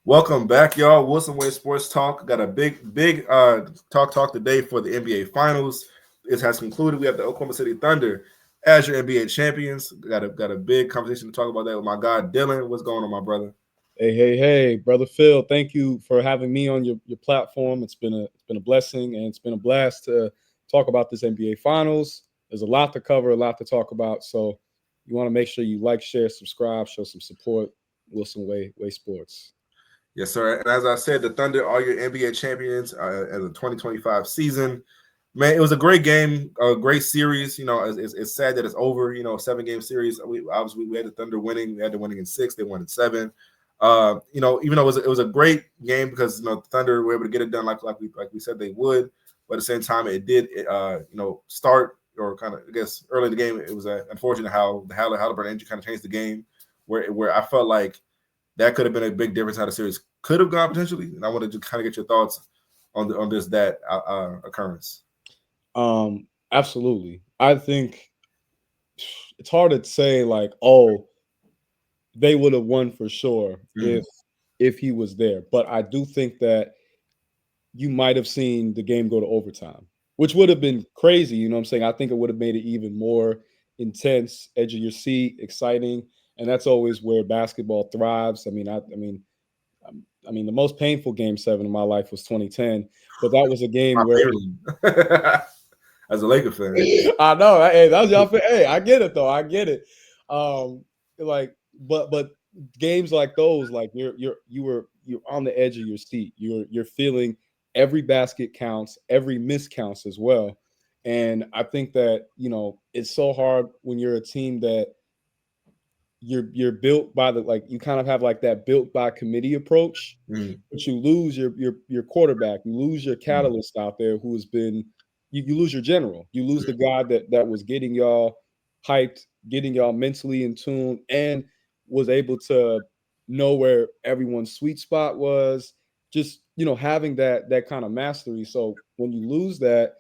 Welcome back, y'all. Wilson Way Sports Talk. Got a big talk today for the NBA Finals. It has concluded. We have the Oklahoma City Thunder as your NBA champions. Got a big conversation to talk about that with my guy Dylan. What's going on, my brother? Hey, brother Phil. Thank you for having me on your platform. It's been a blessing and it's been a blast to talk about this NBA Finals. There's a lot to cover, a lot to talk about. So you want to make sure you like, share, subscribe, show some support. Wilson Way Sports. Yes, sir. And as I said, the Thunder are your NBA champions as a 2025 season. Man, it was a great game, a great series. It's sad that it's over. 7-game series. We had the Thunder winning. We had them winning in 6. They won in 7. Even though it was a great game because the Thunder were able to get it done like we said they would, but at the same time it did start or kind of I guess early in the game it was unfortunate how the Halliburton injury kind of changed the game where I felt like that could have been a big difference how the series could have gone potentially, and I wanted to kind of get your thoughts on that occurrence. Absolutely. I think it's hard to say like, oh, they would have won for sure if he was there. But I do think that you might have seen the game go to overtime, which would have been crazy. You know what I'm saying? I think it would have made it even more intense, edge of your seat, exciting. And that's always where basketball thrives. The most painful game 7 in my life was 2010, but that was a game My where favorite. As a Laker fan. I know. Hey, that was y'all. Hey, I get it though. I get it. But games like those, like you're on the edge of your seat. You're feeling every basket counts, every miss counts as well. And I think that it's so hard when you're a team that you're built by you kind of have like that built by committee approach, but you lose your quarterback, you lose your catalyst out there who has been you lose your general, you lose the guy that was getting y'all hyped, getting y'all mentally in tune, and was able to know where everyone's sweet spot was. Just having that kind of mastery. So when you lose that,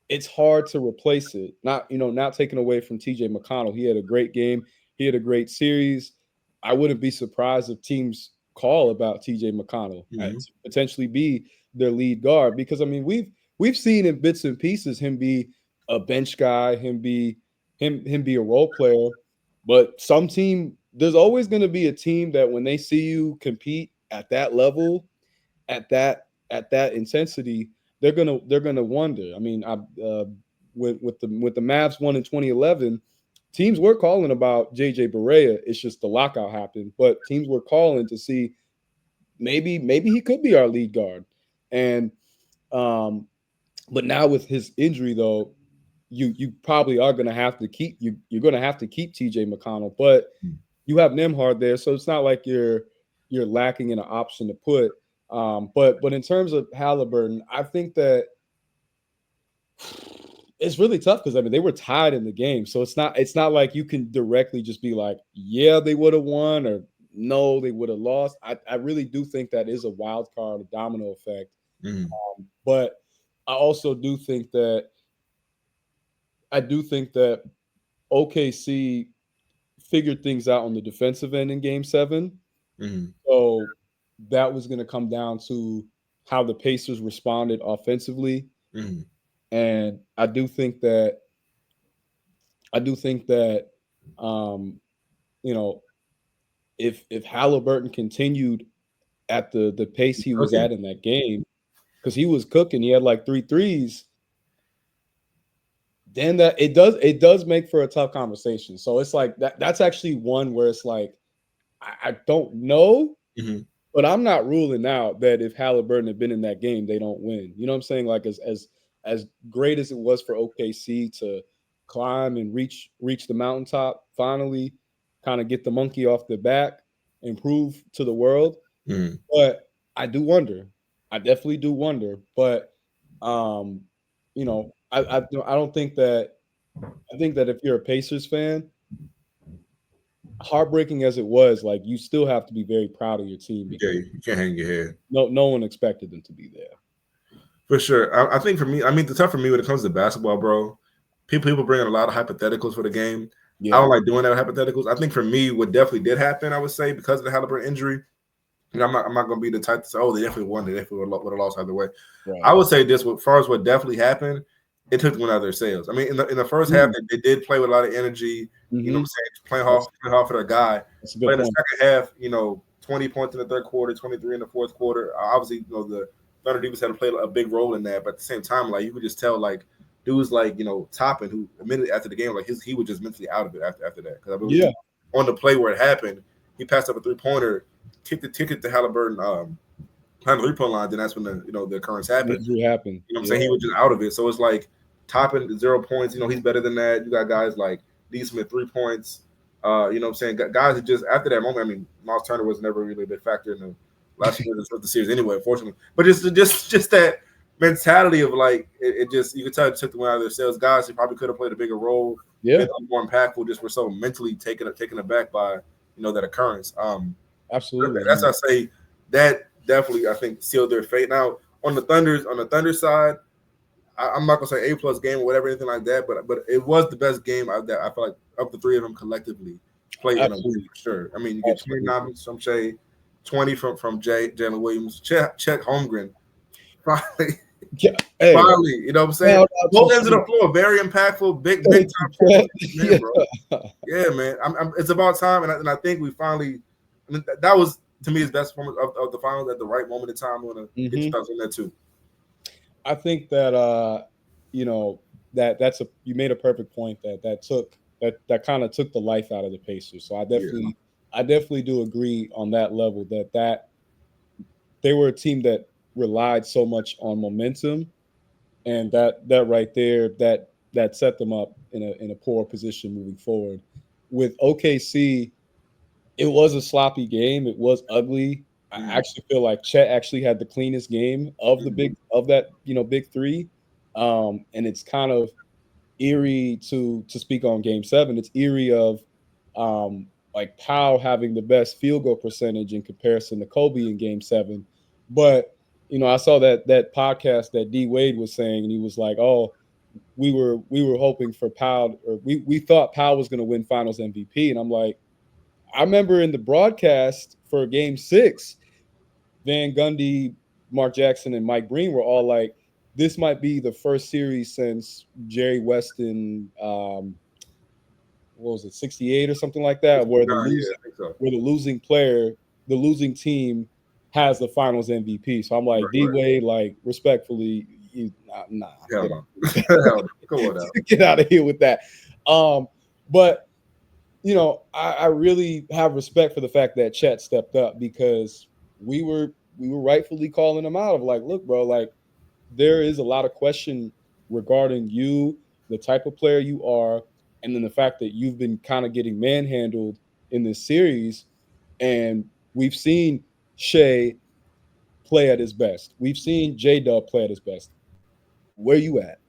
it's hard to replace it. Not taken away from TJ McConnell. He had a great game. He had a great series. I wouldn't be surprised if teams call about TJ McConnell to potentially be their lead guard, because we've seen in bits and pieces him be a bench guy, him be a role player. But there's always going to be a team that when they see you compete at that level, at that intensity, they're gonna wonder. With the Mavs won in 2011, teams were calling about JJ Barea. It's just the lockout happened, but teams were calling to see maybe he could be our lead guard. And but now with his injury though, you probably are going to have to keep you're going to have to keep TJ McConnell, but you have Nembhard there, so it's not like you're lacking in an option to put. But in terms of Halliburton, I think that it's really tough because they were tied in the game, so it's not like you can directly just be like, yeah, they would have won, or no, they would have lost. I really do think that is a wild card, a domino effect. But I also do think that OKC figured things out on the defensive end in Game 7. So that was going to come down to how the Pacers responded offensively. And I do think that if Halliburton continued at the pace he was at in that game, because he was cooking, he had like 3 threes, then that it does make for a tough conversation. So it's like that's actually one where it's like I don't know, but I'm not ruling out that if Halliburton had been in that game, they don't win. You know what I'm saying? Like as great as it was for OKC to climb and reach the mountaintop, finally kind of get the monkey off the back and prove to the world. But I do wonder. I definitely do wonder. But I don't think that. I think that if you're a Pacers fan, heartbreaking as it was, like you still have to be very proud of your team because you can't hang your head. No one expected them to be there. For sure. I think for me, the tough for me when it comes to basketball, bro, people bring in a lot of hypotheticals for the game. Yeah. I don't like doing that with hypotheticals. I think for me, what definitely did happen, I would say, because of the Halliburton injury, I'm not going to be the type to say, oh, they definitely won. They definitely would have lost either way. Right. I would say this, as far as what definitely happened, it took one out of their sails. I mean, in the first half, they did play with a lot of energy. You know what I'm saying? Playing hard for their guy. That's a But good in the point. second half, 20 points in the third quarter, 23 in the fourth quarter. Obviously, the Thunder defense had to play a big role in that. But at the same time, like, you could just tell, like, dudes like, Toppin, who a minute after the game, like, he was just mentally out of it after that. Because I believe on the play where it happened, he passed up a 3-pointer, kicked it to Halliburton behind the 3-point line. Then that's when the occurrence happened. Injury happened. You know what I'm saying? He was just out of it. So it's like Toppin 0 points. He's better than that. You got guys like D. Smith 3 points. You know what I'm saying? Guys that just after that moment. I mean, Miles Turner was never really a big factor in the last few years of the series anyway, unfortunately. But just that mentality of like it just you could tell it took the one out of their sales. Guys who probably could have played a bigger role, been more impactful, just were so mentally taken aback by that occurrence. Absolutely. That's I say that definitely I think sealed their fate. Now on the Thunder side, I'm not gonna say A+ game or whatever, anything like that, but it was the best game that I feel like of the three of them collectively played in a week. Sure. I mean, you get 29 from Shea, 20 from Jalen Williams, Chet Holmgren. Finally, finally, you know what I'm saying? Both ends of the floor, very impactful, big time. Man, bro. Yeah, man. It's about time, and I think we finally. That was to me his best performance of the finals at the right moment in time. I'm gonna get your thoughts on that too. I think that you made a perfect point that kind of took the life out of the Pacers. So I definitely do agree on that level that they were a team that relied so much on momentum, and that right there that set them up in a poor position moving forward. With OKC, it was a sloppy game. It was ugly. I actually feel like Chet actually had the cleanest game of the big three, and it's kind of eerie to speak on Game 7. It's eerie of like Powell having the best field goal percentage in comparison to Kobe in Game 7. But I saw that podcast that D Wade was saying, and he was like, "Oh, we were hoping for Powell, or we thought Powell was going to win Finals MVP," and I'm like, I remember in the broadcast for Game 6, Van Gundy, Mark Jackson, and Mike Breen were all like, "This might be the first series since Jerry Weston, what was it, 68 or something like that, where the losing player, the losing team, has the Finals MVP." So I'm like, D Wade, like respectfully, nah, get out of here with that. But I really have respect for the fact that Chet stepped up, because we were rightfully calling him out of like, look, bro, like there is a lot of question regarding you, the type of player you are, and then the fact that you've been kind of getting manhandled in this series. And we've seen Shea play at his best. We've seen J-Dub play at his best. Where you at?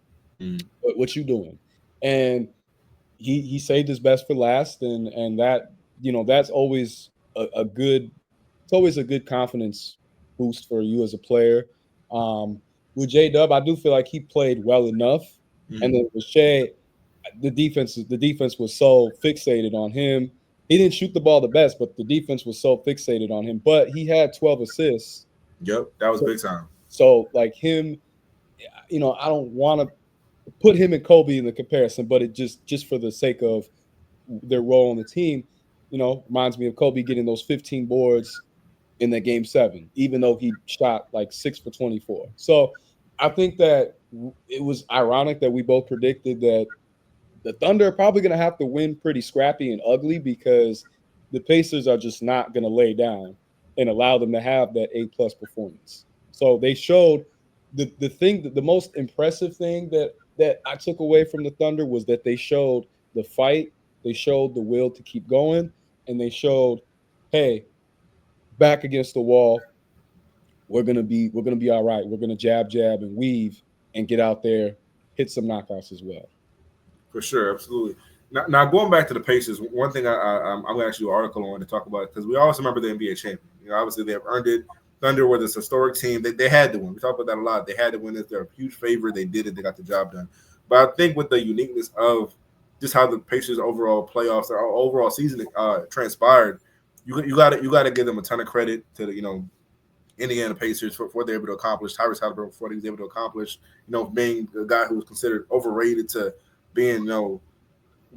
What you doing? And he saved his best for last, and that that's always a good, it's always a good confidence boost for you as a player. With J-Dub, I do feel like he played well enough, and then with Shea, the defense was so fixated on him. He didn't shoot the ball the best, but the defense was so fixated on him. But he had 12 assists. Yep, that was big time. So like him, I don't want to put him and Kobe in the comparison, but it just for the sake of their role on the team, reminds me of Kobe getting those 15 boards in that Game 7, even though he shot like 6 for 24. So I think that it was ironic that we both predicted that the Thunder are probably going to have to win pretty scrappy and ugly, because the Pacers are just not going to lay down and allow them to have that A+ performance. So they showed the most impressive thing that I took away from the Thunder was that they showed the fight, they showed the will to keep going, and they showed, hey, back against the wall, we're gonna be all right. We're gonna jab and weave and get out there, hit some knockouts as well. For sure, absolutely. Now going back to the Pacers, one thing I'm going to actually do an article on to talk about, because we always remember the NBA champion. Obviously they have earned it. Thunder were this historic team. They had to win. We talk about that a lot. They had to win. They're a huge favorite. They did it. They got the job done. But I think with the uniqueness of just how the Pacers' overall playoffs or overall season transpired, you got to give them a ton of credit to the Indiana Pacers for what they're able to accomplish. Tyrese Halliburton for what he was able to accomplish. Being a guy who was considered overrated to being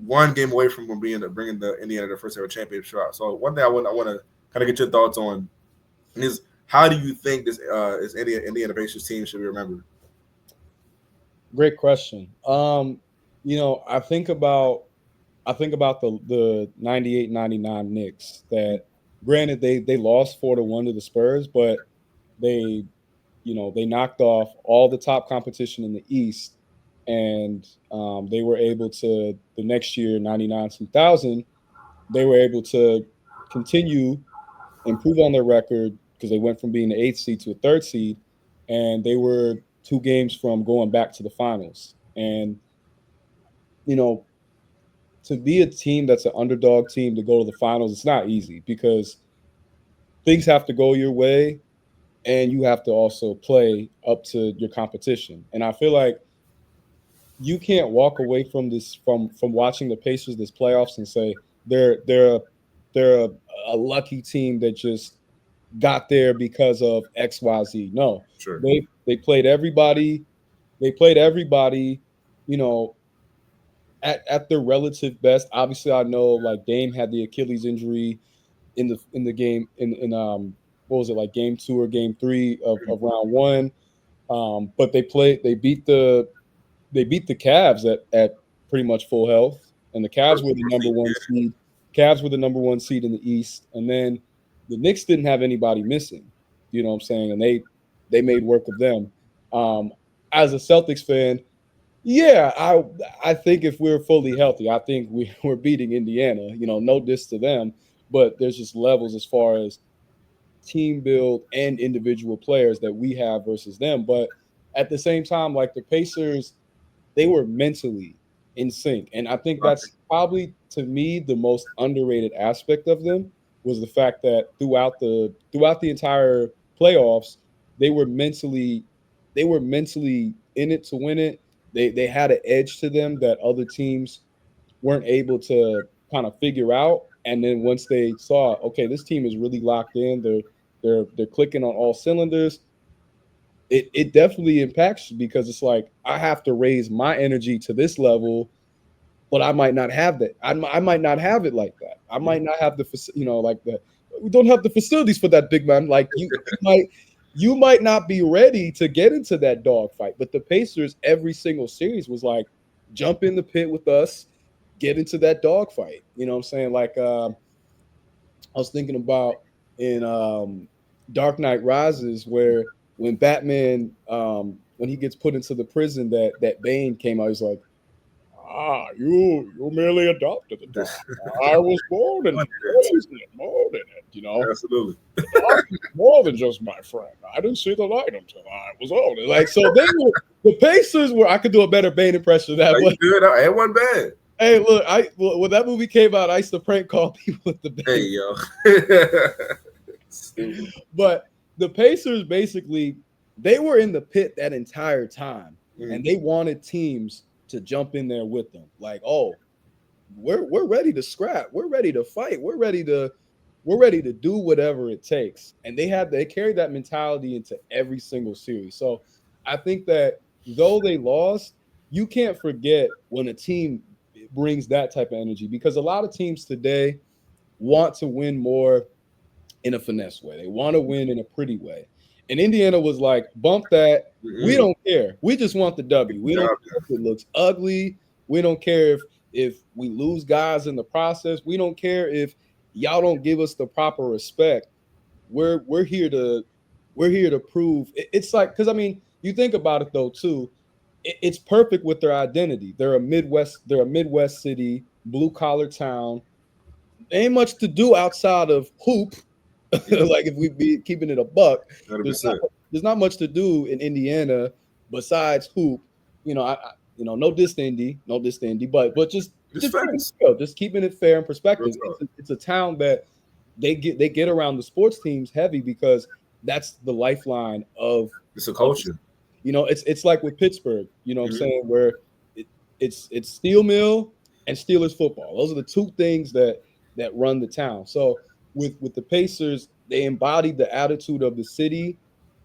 one game away from bringing the Indiana their first ever championship. So one thing I want to kind of get your thoughts on is how do you think this is Indiana Pacers team should be remembered? Great question. I think about the 98-99 Knicks that granted they lost 4-1 to the Spurs, but they they knocked off all the top competition in the East, and they were able to the next year 99-2000 they were able to continue improve on their record because they went from being the eighth seed to a third seed, and they were 2 games from going back to the finals. And you know, to be a team that's an underdog team to go to the finals, it's not easy because things have to go your way, and you have to also play up to your competition. And I feel like you can't walk away from this from watching the Pacers this playoffs and say they're a lucky team that just got there because of XYZ. No, Sure. they played everybody. They played everybody, you know, at their relative best. Obviously, I know like Dame had the Achilles injury in the game in what was it, like game 2 or game 3 of round 1. But they beat the Cavs at pretty much full health, and the Cavs were the number 1 seed. Cavs were the number 1 seed in the East, and then the Knicks didn't have anybody missing. You know what I'm saying? And they made work of them. As a Celtics fan, yeah, I think if we're fully healthy, I think we're beating Indiana. No diss to them, but there's just levels as far as team build and individual players that we have versus them. But at the same time, like the Pacers, they were mentally in sync. And I think that's probably, to me, the most underrated aspect of them was the fact that throughout the entire playoffs, they were mentally in it to win it. They had an edge to them that other teams weren't able to kind of figure out. And then once they saw, okay, this team is really locked in, they're clicking on all cylinders, it definitely impacts you because it's like I have to raise my energy to this level, but I might not have that. I might not have it like that. I might not have we don't have the facilities for that, big man. Like you might not be ready to get into that dogfight. But the Pacers, every single series was like, jump in the pit with us, get into that dogfight. You know what I'm saying? Like I was thinking about in Dark Knight Rises, where when Batman when he gets put into the prison that Bane came out, he's like, you merely adopted the dog. I was born and raised it, more than it, Absolutely. The dog is more than just my friend. I didn't see the light until I was old. Like, so the Pacers were, I could do a better Bane impression of that. Are you good? It wasn't bad. Hey, look, when that movie came out, I used to prank call people with the Bane. Hey, yo. But the Pacers, basically, they were in the pit that entire time, and they wanted teams to jump in there with them. Like, oh, we're ready to scrap. We're ready to fight. We're ready to do whatever it takes. And they carried that mentality into every single series. So I think that though they lost, you can't forget when a team brings that type of energy, because a lot of teams today want to win more in a finesse way. They want to win in a pretty way. And Indiana was like, bump that. We don't care. We just want the W. We don't care if it looks ugly. We don't care if we lose guys in the process. We don't care if y'all don't give us the proper respect. We're here to prove. It's like, because I mean, you think about it though too. It's perfect with their identity. They're a Midwest city, blue collar town. Ain't much to do outside of hoop. Like if we be keeping it a buck, there's not much to do in Indiana besides hoop. No diss to Indy, but just keeping it fair in perspective. It's a town that they get around the sports teams heavy because that's the lifeline of it's a culture. It's like with Pittsburgh, what I'm saying, where it's Steel Mill and Steelers football. Those are the two things that run the town. So, with the Pacers, they embodied the attitude of the city,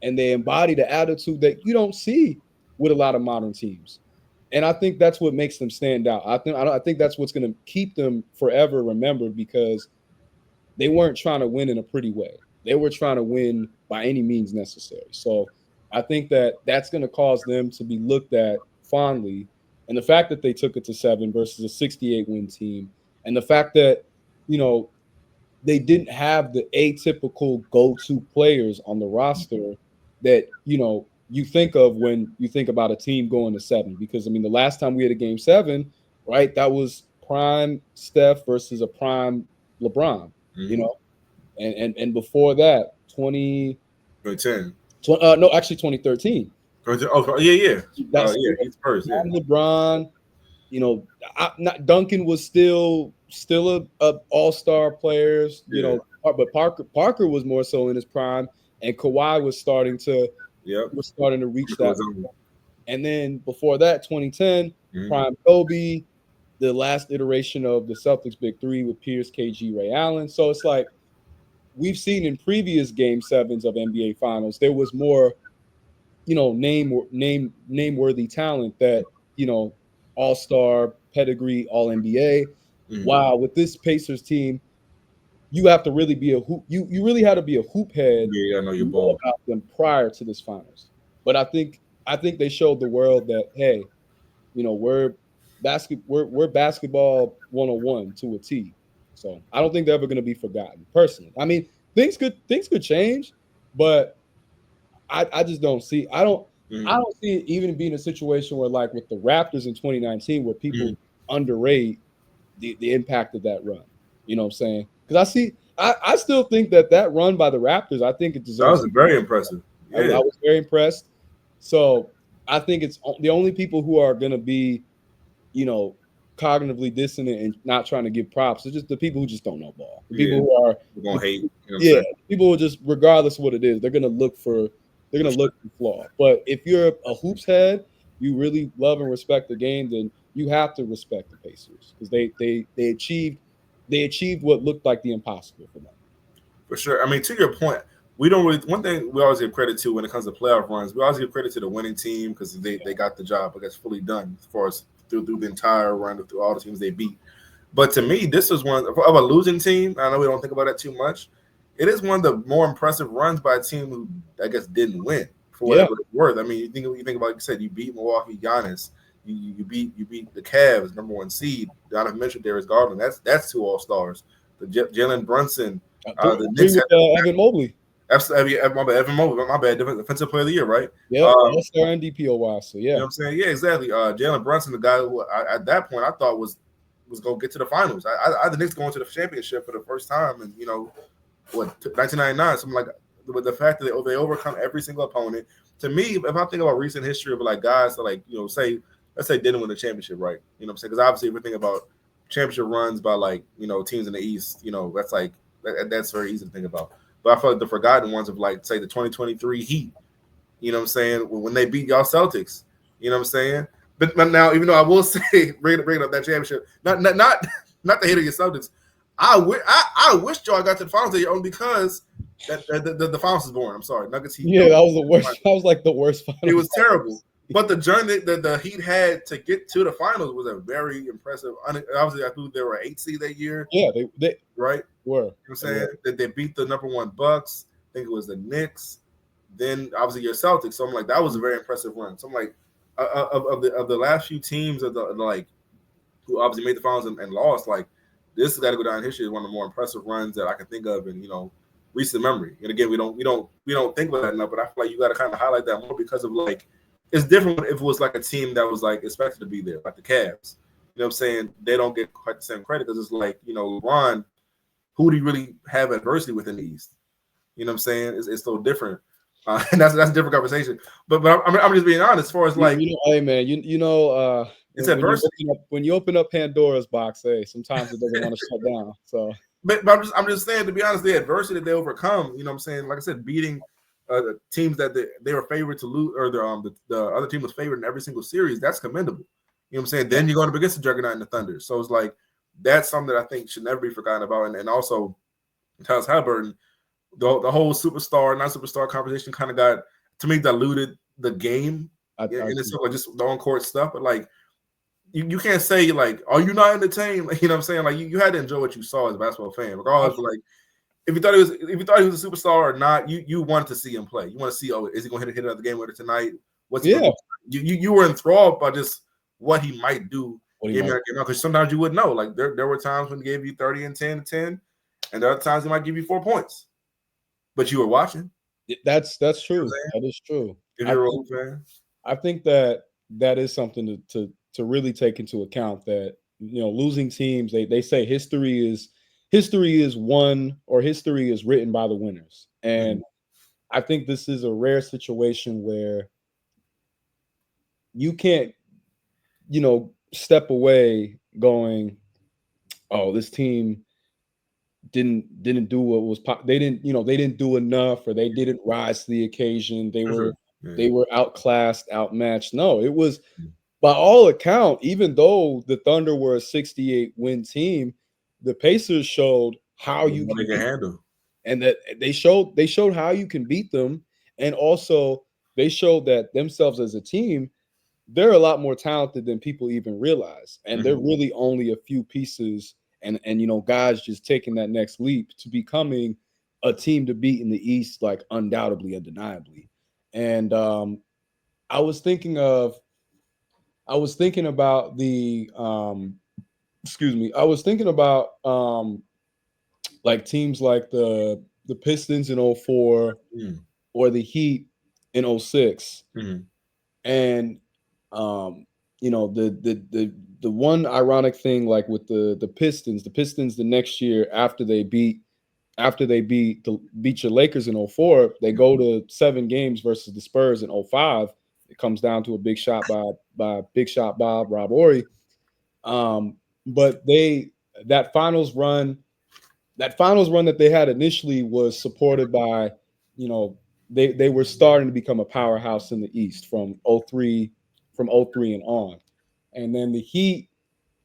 and they embody the attitude that you don't see with a lot of modern teams. And I think that's what makes them stand out. I think that's what's going to keep them forever remembered, because they weren't trying to win in a pretty way. They were trying to win by any means necessary. So I think that that's going to cause them to be looked at fondly. And the fact that they took it to 7 versus a 68 win team, and the fact that, you know, they didn't have the atypical go-to players on the roster that, you know, you think of when you think about a team going to 7. Because I mean, the last time we had a game 7, right, that was prime Steph versus a prime LeBron, you know, and before that, 2010. No, actually 2013. Oh, yeah. That's He's first. Yeah. LeBron. You know, Duncan was still a all-star players, you know, but Parker was more so in his prime, and Kawhi was starting to reach that. And then before that, 2010, prime Kobe, the last iteration of the Celtics big three with Pierce, KG, Ray Allen. So it's like we've seen in previous game 7s of NBA finals, there was more, you know, name-worthy talent that, you know, all-star pedigree, all NBA. Wow, with this Pacers team, you have to really be a hoop. You really had to be a hoop head. Yeah, I know your ball about them prior to this finals. But I think they showed the world that, hey, you know, we're basketball 101 to a T. So I don't think they're ever going to be forgotten. Personally, I mean, things could change, but I just don't see. I don't see it even being a situation where, like with the Raptors in 2019, where people underrate the impact of that run. You know what I'm saying? Because I still think that run by the Raptors, I think it deserves. That was very impressive. Yeah. I was very impressed. So I think it's the only people who are going to be, you know, cognitively dissonant and not trying to give props. It's just the people who just don't know ball. The people who are going to hate. You know people who just, regardless of what it is, they're going to look for flaw. But if you're a hoops head, you really love and respect the game, then you have to respect the Pacers, because they achieved what looked like the impossible for them. For sure. I mean, to your point, we don't really. One thing we always give credit to when it comes to playoff runs, we always give credit to the winning team, because they got the job, I guess, fully done as far as through the entire run, through all the teams they beat. But to me, this was one of a losing team. I know we don't think about that too much. It is one of the more impressive runs by a team who, I guess, didn't win for whatever it's worth. I mean, you think about, like you said, you beat Milwaukee, Giannis. You beat the Cavs, number 1 seed. Donovan Mitchell, Darius Garland. That's 2 All-Stars. The Jalen Brunson. The Knicks with Evan Mobley. Evan Mobley. My bad. Defensive Player of the Year, right? Yeah, All-Star and DPOY. So yeah, you know what I'm saying? Yeah, exactly. Jalen Brunson, the guy who at that point I thought was going to get to the finals. I had the Knicks going to the championship for the first time, and 1999, something like that. With the fact that they overcome every single opponent. To me, if I think about recent history of like guys that, like, let's say didn't win the championship, right? You know what I'm saying? Because obviously if we think about championship runs by, like, teams in the East, that's like that's very easy to think about. But I feel like the forgotten ones of, like, say the 2023 Heat, you know what I'm saying, when they beat y'all Celtics, you know what I'm saying? But now, even though I will say, bringing up that championship, not the hate of your Celtics, I wish y'all got to the finals that year only because the finals is boring. I'm sorry, Nuggets Heat. Yeah, that was the worst. That was like the worst finals. It was terrible. But the journey that the Heat had to get to the finals was a very impressive. Obviously, I think they were an 8 seed that year. Yeah, they right were. You know what I'm saying? That they beat the number 1 Bucks. I think it was the Knicks. Then obviously your Celtics. So I'm like, that was a very impressive run. So I'm like, of the last few teams of the like who obviously made the finals and lost, like, this has got to go down in history as one of the more impressive runs that I can think of in recent memory. And again, we don't think about that enough, but I feel like you got to kind of highlight that more because of, like, it's different if it was like a team that was like expected to be there, like the Cavs. You know what I'm saying? They don't get quite the same credit because it's like, LeBron, who do you really have adversity with in the East? You know what I'm saying? It's so different. And that's a different conversation. But I'm just being honest as far as, like, hey man, it's adversity. When you open up Pandora's box, hey, sometimes it doesn't want to shut down. So, but I'm just saying, to be honest, the adversity that they overcome. You know what I'm saying? Like I said, beating teams that they were favored to lose, or the other team was favored in every single series. That's commendable. You know what I'm saying? Then you're going up against the Juggernaut and the Thunder. So it's like that's something that I think should never be forgotten about. And also, Tyrese Halliburton, the whole superstar, not superstar conversation kind of got, to me, diluted the game in itself, like just the on-court stuff. But like, you can't say like, are you not entertained? Like, you know what I'm saying? Like you had to enjoy what you saw as a basketball fan, regardless. But like, if you thought he was a superstar or not, you wanted to see him play. You want to see, oh, is he going to hit another game winner tonight? What's he going to do? You were enthralled by just what he might do game out, because sometimes you wouldn't know. Like there were times when he gave you 30 and 10 and 10, and there are times he might give you 4 points, but you were watching. That's true. That is true. If you're a Roll fan, I think that is something to really take into account. That losing teams, they say history is won, or history is written by the winners, and I think this is a rare situation where you can't step away going, oh, this team didn't do what was they didn't do enough, or they didn't rise to the occasion. They were outclassed, outmatched. No, it was, by all account, even though the Thunder were a 68 win team, the Pacers showed how you can handle, and that they showed how you can beat them, and also they showed that themselves as a team, they're a lot more talented than people even realize, and they're really only a few pieces, and guys just taking that next leap to becoming a team to beat in the East, like undoubtedly, undeniably. And I was thinking about the I was thinking about like teams like the Pistons in 04 or the Heat in 06. And the one ironic thing, like with the Pistons the next year after they beat your Lakers in 04, they go to 7 games versus the Spurs in 05. It comes down to a big shot by Big Shot Bob, Rob Horry. But that finals run that they had initially was supported by, they were starting to become a powerhouse in the East from 03 and on. And then the Heat,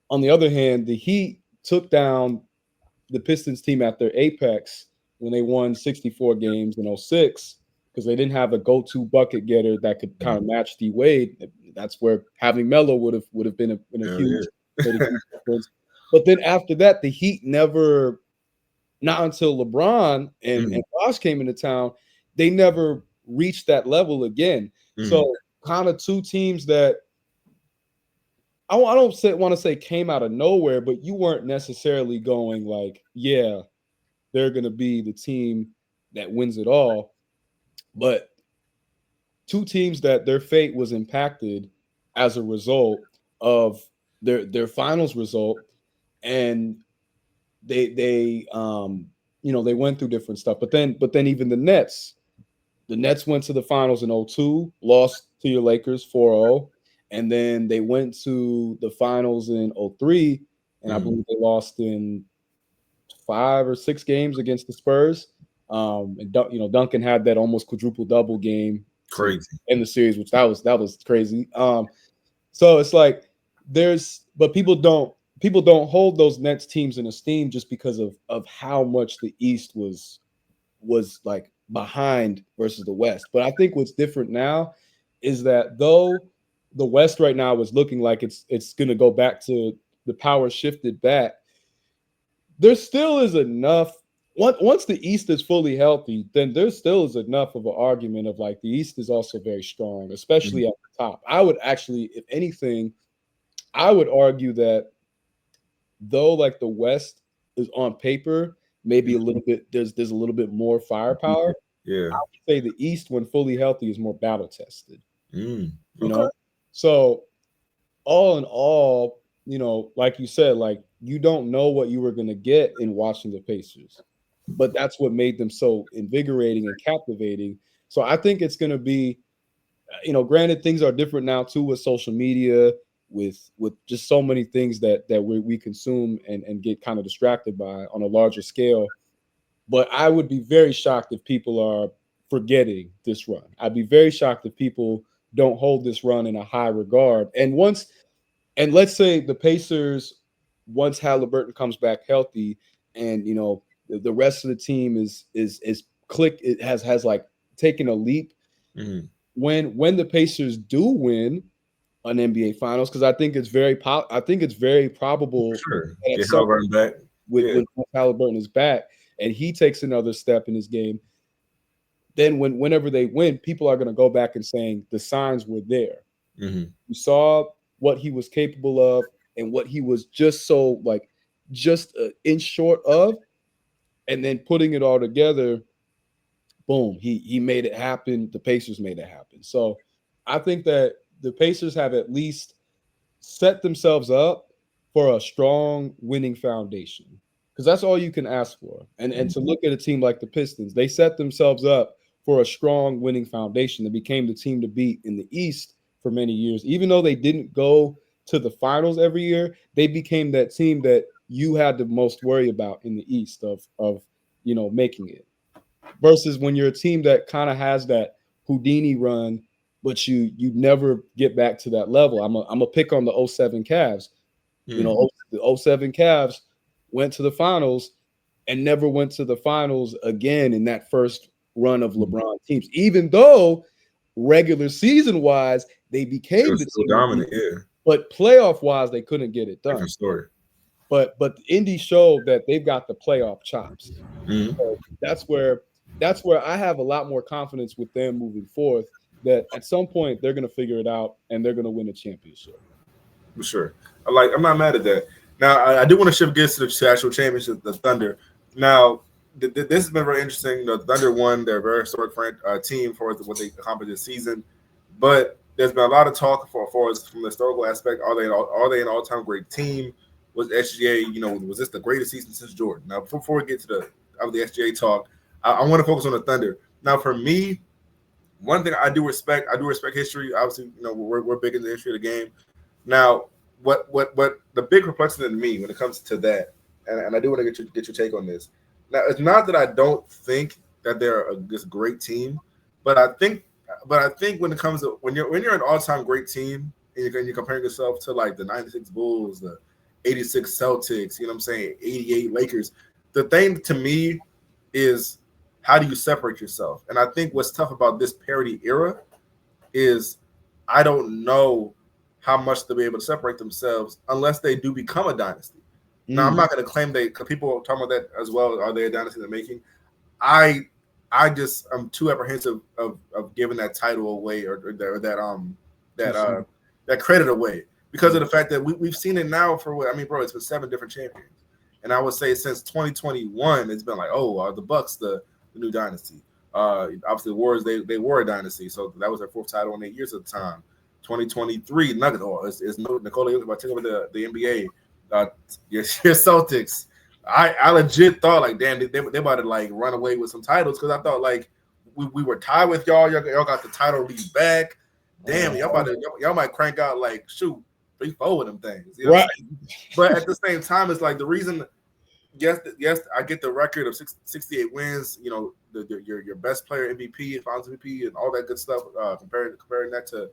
on the other hand, the Heat took down the Pistons team at their apex when they won 64 games in 06, because they didn't have a go-to bucket getter that could kind of match D Wade. That's where having Melo would have been a huge difference. But then after that, the Heat never, not until LeBron and Bosh came into town, they never reached that level again. So kind of two teams that I don't want to say came out of nowhere, but you weren't necessarily going like, yeah, they're going to be the team that wins it all. But two teams that their fate was impacted as a result of their finals result, and they went through different stuff. But then even the Nets went to the finals in 02, lost to your Lakers 4-0. And then they went to the finals in 03, and I believe they lost in 5 or 6 games against the Spurs. And Duncan had that almost quadruple double game in the series, which that was crazy. So it's like but people don't hold those Nets teams in esteem just because of how much the East was like behind versus the West. But I think what's different now is that though the West right now is looking like it's going to go back to the power shifted back, there still is enough. Once the East is fully healthy, then there still is enough of an argument of like the East is also very strong, especially at the top. I would actually, if anything, I would argue that though like the West is on paper maybe a little bit, there's a little bit more firepower. Yeah, I would say the East, when fully healthy, is more battle tested. You Okay. know, so all in all, like you said, like you don't know what you were going to get in watching the Pacers, but that's what made them so invigorating and captivating. So I think it's going to be, granted things are different now too with social media, with just so many things that we consume and get kind of distracted by on a larger scale. But I would be very shocked if people are forgetting this run. I'd be very shocked if people don't hold this run in a high regard. And let's say the Pacers, once Halliburton comes back healthy, and the rest of the team is click. It has like taken a leap. Mhm. When the Pacers do win an NBA Finals, because I think it's very probable Sure. that at Get some Halliburton back. Yeah. when Halliburton is back and he takes another step in his game, then whenever they win, people are going to go back and saying the signs were there. Mhm. You saw what he was capable of and what he was just so like in short of, and then putting it all together, boom, he made it happen. The Pacers made it happen. So I think that the Pacers have at least set themselves up for a strong winning foundation, because that's all you can ask for. And to look at a team like the Pistons, they set themselves up for a strong winning foundation. They became the team to beat in the East for many years. Even though they didn't go to the finals every year, they became that team that you had the most worry about in the East of making it. Versus when you're a team that kind of has that Houdini run, but you never get back to that level. I'm a pick on the '07 Cavs. Mhm. The '07 Cavs went to the finals and never went to the finals again in that first run of Mhm. LeBron teams, even though regular season wise they It became was the so team to beat, dominant. Yeah. but playoff wise they couldn't get it done. Different story. But the Indy showed that they've got the playoff chops. Mhm. So that's where I have a lot more confidence with them moving forth, that at some point they're going to figure it out and they're going to win a championship. For sure. I'm not mad at that. Now, I do want to shift gears to the actual championship, the Thunder. Now, this has been very interesting. The Thunder won their very historic team for what they accomplished this season, but there's been a lot of talk for us from the historical aspect. Are they an all-time great team? Was SGA, was this the greatest season since Jordan? Now, before we get to the SGA talk, I want to focus on the Thunder. Now, for me, one thing I do respect history. Obviously, we're big in the history of the game. Now, what the big perplexity to me when it comes to that, and I do want to get your take on this. Now, it's not that I don't think that they're this great team, but I think when it comes to when you're an all time great team and you're comparing yourself to like the '96 Bulls, the '86 Celtics, you know what I'm saying, '88 Lakers, the thing to me is how do you separate yourself? And I think what's tough about this parity era is I don't know how much they'll be able to separate themselves unless they do become a dynasty. Now, I'm not going to claim because people are talking about that as well. Are they a dynasty in the making? I I'm too apprehensive of giving that title away or that credit away because of the fact that we've seen it now for what I mean, bro. It's been 7 different champions, and I would say since 2021, it's been like, the Bucks, the new dynasty. Obviously, the Warriors they were a dynasty, so that was their 4th title in 8 years at the time. 2023, Nuggets. It's no Nikola Jokic taking over the NBA. Your Celtics. I legit thought like, damn, they about to like run away with some titles because I thought like we were tied with y'all. Y'all got the title lead back. Damn, y'all might crank out like 3-4 of them things. You know right. But at the same time, it's like the reason. Yes, I get the record of 68 wins. Your best player MVP, Finals MVP, and all that good stuff. Comparing that to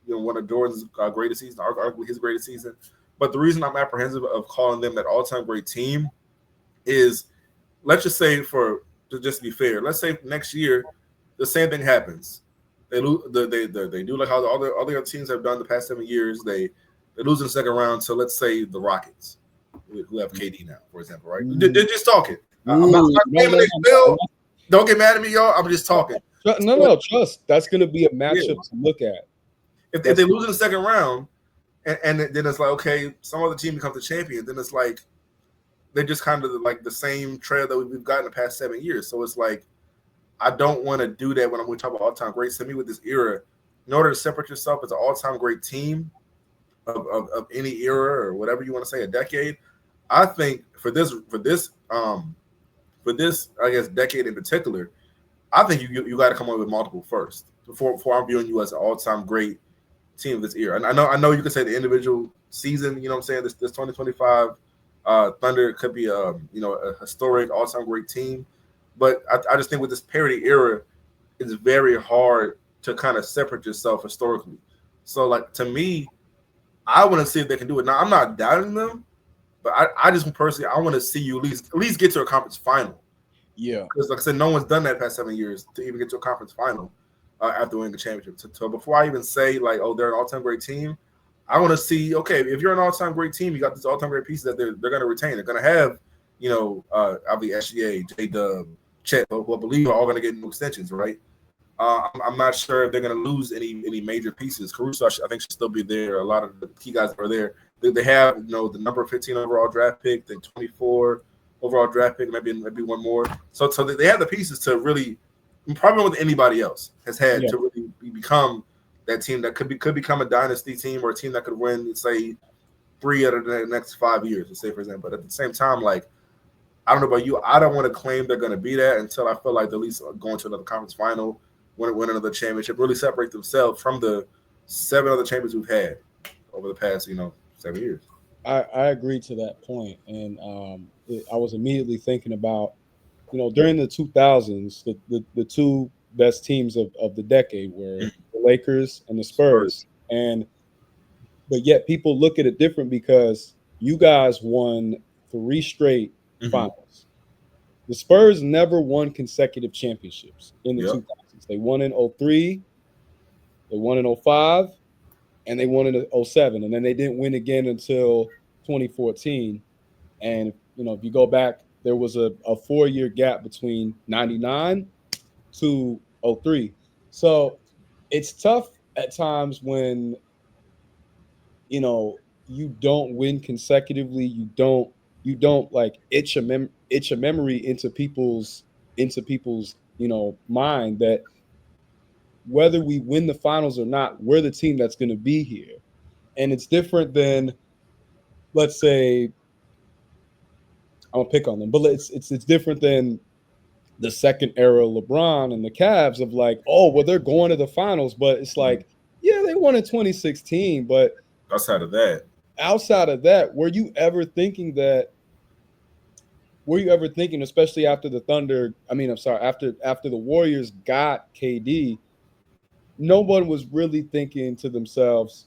one of Jordan's greatest seasons, arguably his greatest season. But the reason I'm apprehensive of calling them that all-time great team is, let's just say just to be fair, let's say next year the same thing happens. They lose. They do like how all the other teams have done the past 7 years. They lose in the second round to, let's say, the Rockets, who have KD now, for example, right? They're just talking. I'm not don't get mad at me, y'all. I'm just talking. No, trust. That's going to be a matchup to look at. If they lose in the second round, and then it's like, okay, some other team becomes the champion, then it's like they're just kind of like the same trail that we've got in the past 7 years. So it's like I don't want to do that when we talk about all-time greats. To me, with this era, in order to separate yourself as an all-time great team of any era or whatever you want to say, a decade, I think for this I guess decade in particular, I think you got to come up with multiple first before I'm viewing you as an all-time great team of this era. And I know you can say the individual season, you know what I'm saying, this 2025 Thunder could be a historic all-time great team, but I just think with this parity era, it's very hard to kind of separate yourself historically. So like to me, I want to see if they can do it. Now I'm not doubting them, but I just personally I want to see you at least get to a conference final. Yeah. Because like I said, no one's done that past 7 years to even get to a conference final after winning the championship. So before I even say like, oh, they're an all-time great team, I want to see, okay, if you're an all-time great team, you got these all-time great pieces that they're going to retain. They're going to have, obviously SGA, J-Dub, Chet, who I believe are all going to get new extensions, right? I'm not sure if they're going to lose any major pieces. Caruso, I think, should still be there. A lot of the key guys are there. They have, the number 15 overall draft pick, the 24 overall draft pick, maybe one more. So they have the pieces to really, probably more than anybody else has had, to really become that team that could become a dynasty team or a team that could win, say, 3 out of the next 5 years, let's say, for example. But at the same time, like, I don't know about you, I don't want to claim they're going to be that until I feel like they're at least going to another conference final, win another championship, really separate themselves from the 7 other champions we've had over the past, 7 years. I agree to that point, and I was immediately thinking about, during the 2000s, the two best teams of the decade were the Lakers and the Spurs, but yet people look at it different because you guys won 3 straight finals. The Spurs never won consecutive championships in the 2000s. They won in 03, they won in 05, and they won in 07, and then they didn't win again until 2014. And if you go back, there was a 4-year gap between 99 to 03. So it's tough at times when you don't win consecutively. You don't like itch a memory into people's mind that whether we win the finals or not, we're the team that's going to be here. And it's different than, let's say, I'm gonna pick on them, but it's different than the second era LeBron and the Cavs of like, oh, well, they're going to the finals, but it's like, yeah, they won in 2016, but outside of that, were you ever thinking, especially after the Thunder? I mean, I'm sorry, after the Warriors got KD, no one was really thinking to themselves,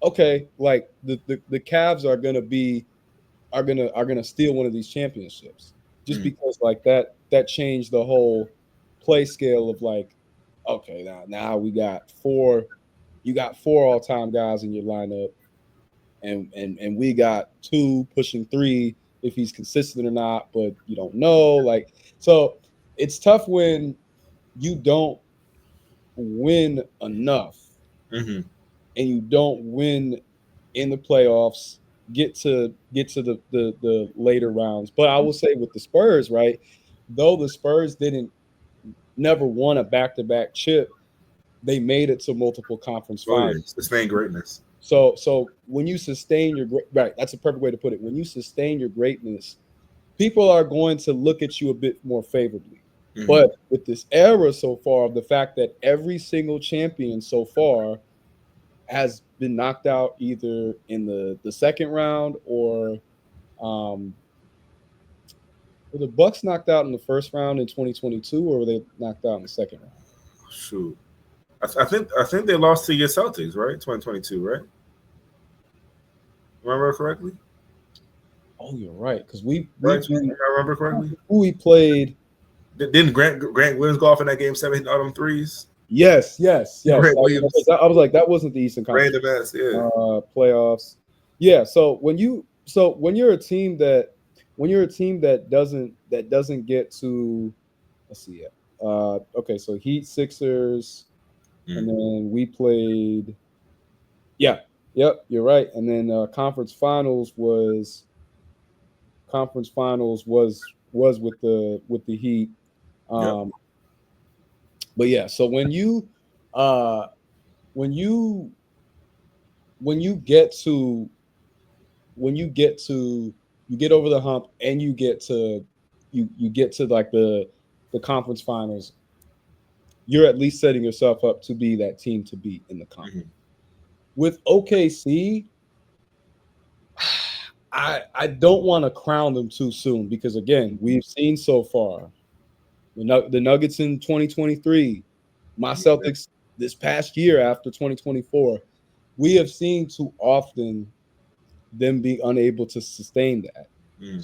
okay, like the Cavs are gonna steal one of these championships, just because like that changed the whole play scale of like, okay, now we got you got 4 all-time guys in your lineup, and we got 2 pushing 3 if he's consistent or not, but you don't know. Like, so it's tough when you don't win enough and you don't win in the playoffs, get to the later rounds. But I will say with the Spurs, right, though the Spurs never won a back-to-back chip, they made it to multiple conference finals. Sustained greatness. So when you sustain your right, that's a perfect way to put it. When you sustain your greatness, people are going to look at you a bit more favorably. But with this era so far, the fact that every single champion so far has been knocked out either in the second round or were the Bucks knocked out in the first round in 2022, or were they knocked out in the second round? Shoot, I think they lost to your Celtics, right? 2022, right? Remember correctly? Oh, you're right, because I remember correctly. Who we played? Didn't Grant Williams go off in that game 7 hitting all them threes? Yes. I was like, that wasn't the Eastern Conference. Random ass, playoffs. Yeah. So when you're a team that doesn't get to, let's see, okay, so Heat, Sixers, and then we played. Yeah. Yep. You're right. And then conference finals was with the Heat. But yeah, so when you get over the hump and you get to like the conference finals, you're at least setting yourself up to be that team to beat in the conference. With OKC, I don't want to crown them too soon because, again, we've seen so far the Nuggets in 2023, my Celtics this past year after 2024, we have seen too often them be unable to sustain that.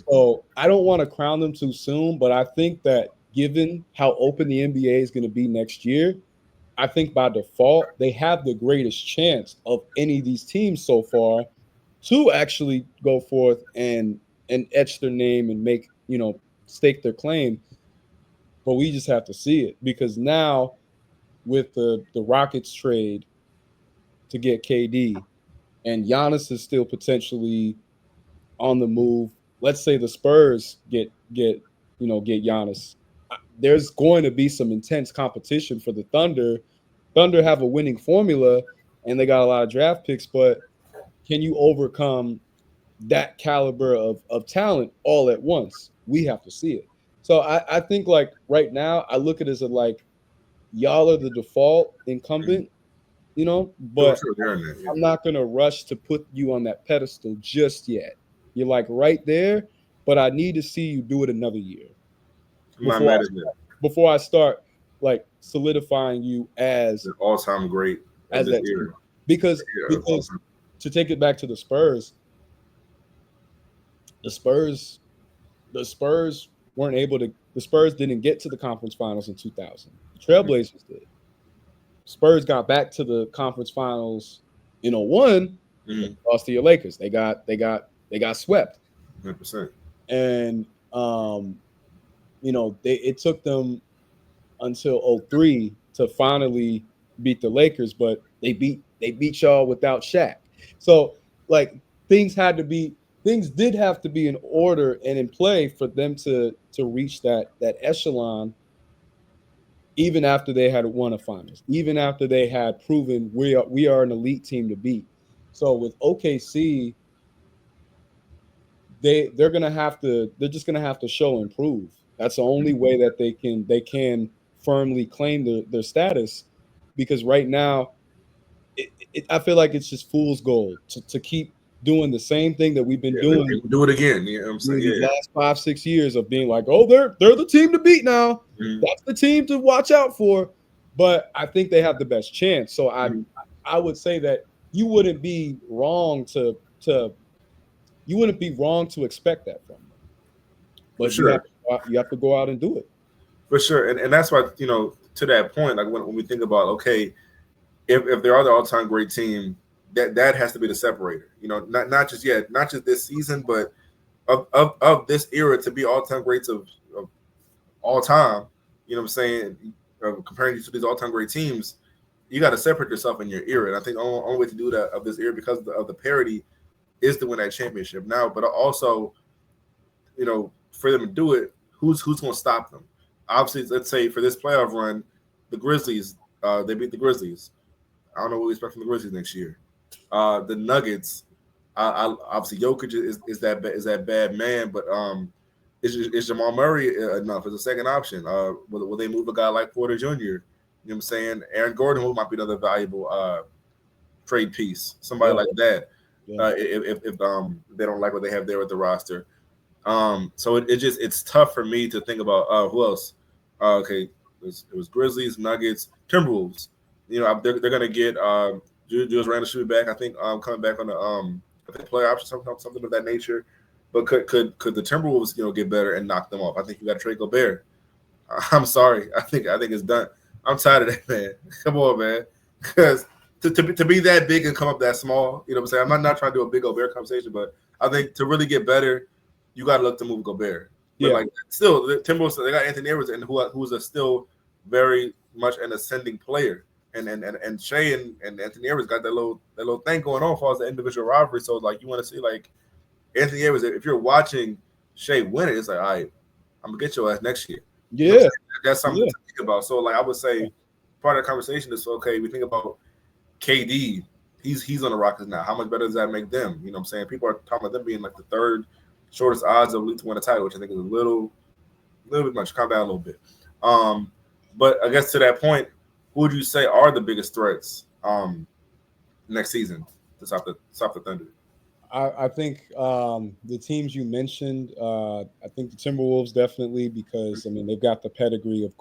So I don't want to crown them too soon, but I think that given how open the NBA is going to be next year, I think by default they have the greatest chance of any of these teams so far to actually go forth and etch their name and make, stake their claim. But we just have to see it because now with the Rockets trade to get KD and Giannis is still potentially on the move. Let's say the Spurs get Giannis. There's going to be some intense competition for the Thunder. Thunder have a winning formula and they got a lot of draft picks, but can you overcome that caliber of talent all at once? We have to see it. So I think like right now, I look at it as like y'all are the default incumbent, Sure, but sure, they're in that. Yeah. I'm not gonna rush to put you on that pedestal just yet. You're like right there, but I need to see you do it another year I'm not before mad I at that. before I start like solidifying you The all-time great of as this that era. team. Because Yeah, of all because time. to take it back to the Spurs, the Spurs weren't able to. The Spurs didn't get to the conference finals in 2000. The Trailblazers did. Spurs got back to the conference finals in '01. Mm-hmm. Lost to your Lakers. They got swept. 100%. And it took them until '03 to finally beat the Lakers, but they beat y'all without Shaq. So like things did have to be in order and in play for them to reach that echelon, even after they had won a finals, even after they had proven we are an elite team to beat. So with OKC, they're just gonna have to show and prove. That's the only way that they can firmly claim their status, because right now I feel like it's just fool's gold to keep doing the same thing that we've been Yeah, doing do it again. You know what I'm saying? these Yeah. last 5-6 years of being like, oh, they're the team to beat now. Mm-hmm. That's the team to watch out for. But I think they have the best chance. So Mm-hmm. I would say that you wouldn't be wrong to you wouldn't be wrong to expect that from them. For But sure. you have to go out and do it. For sure. And that's why, to that point, like when we think about, okay, if there are the all-time great team, that has to be the separator. Not just yet, not just this season, but of this era to be all-time greats of all time. You know what I'm saying? Comparing you to these all-time great teams, you got to separate yourself in your era. And I think the only way to do that of this era, because of the parity, is to win that championship now. But also, for them to do it, who's going to stop them? Obviously, let's say for this playoff run, the Grizzlies, they beat the Grizzlies. I don't know what we expect from the Grizzlies next year. The Nuggets, obviously Jokic is that bad man, but is Jamal Murray enough as a second option? Will they move a guy like Porter Jr.? You know what I'm saying? Aaron Gordon, who might be another valuable trade piece, somebody Yeah, like that. yeah. If they don't like what they have there with the roster. So it's tough for me to think about who else. Okay, it was Grizzlies, Nuggets, Timberwolves. They're gonna get Julius Randle should be back. I think coming back on the I think play option, something of that nature. But could the Timberwolves get better and knock them off? I think you got to trade Gobert. I'm sorry, I think it's done. I'm tired of that, man. Come on, man, because to be that big and come up that small, you know what I'm saying? I'm not trying to do a big Gobert conversation, but I think to really get better, you got to look to move Gobert. But Yeah. still, the Timberwolves, they got Anthony Edwards, and who's a still very much an ascending player. And Shea and Anthony Edwards got that little thing going on as far as the individual rivalry. So you want to see Anthony Edwards, if you're watching Shea win it, it's like, all right, I'm gonna get your ass next year. Yeah. That's something Yeah. to think about. So I would say part of the conversation is, okay, we think about KD. He's on the Rockets now. How much better does that make them? You know what I'm saying? People are talking about them being the third shortest odds of to win a title, which I think is a little bit much. Calm down a little bit. But I guess to that point, who would you say are the biggest threats next season to stop the Thunder? I think the teams you mentioned, I think the Timberwolves definitely, because they've got the pedigree of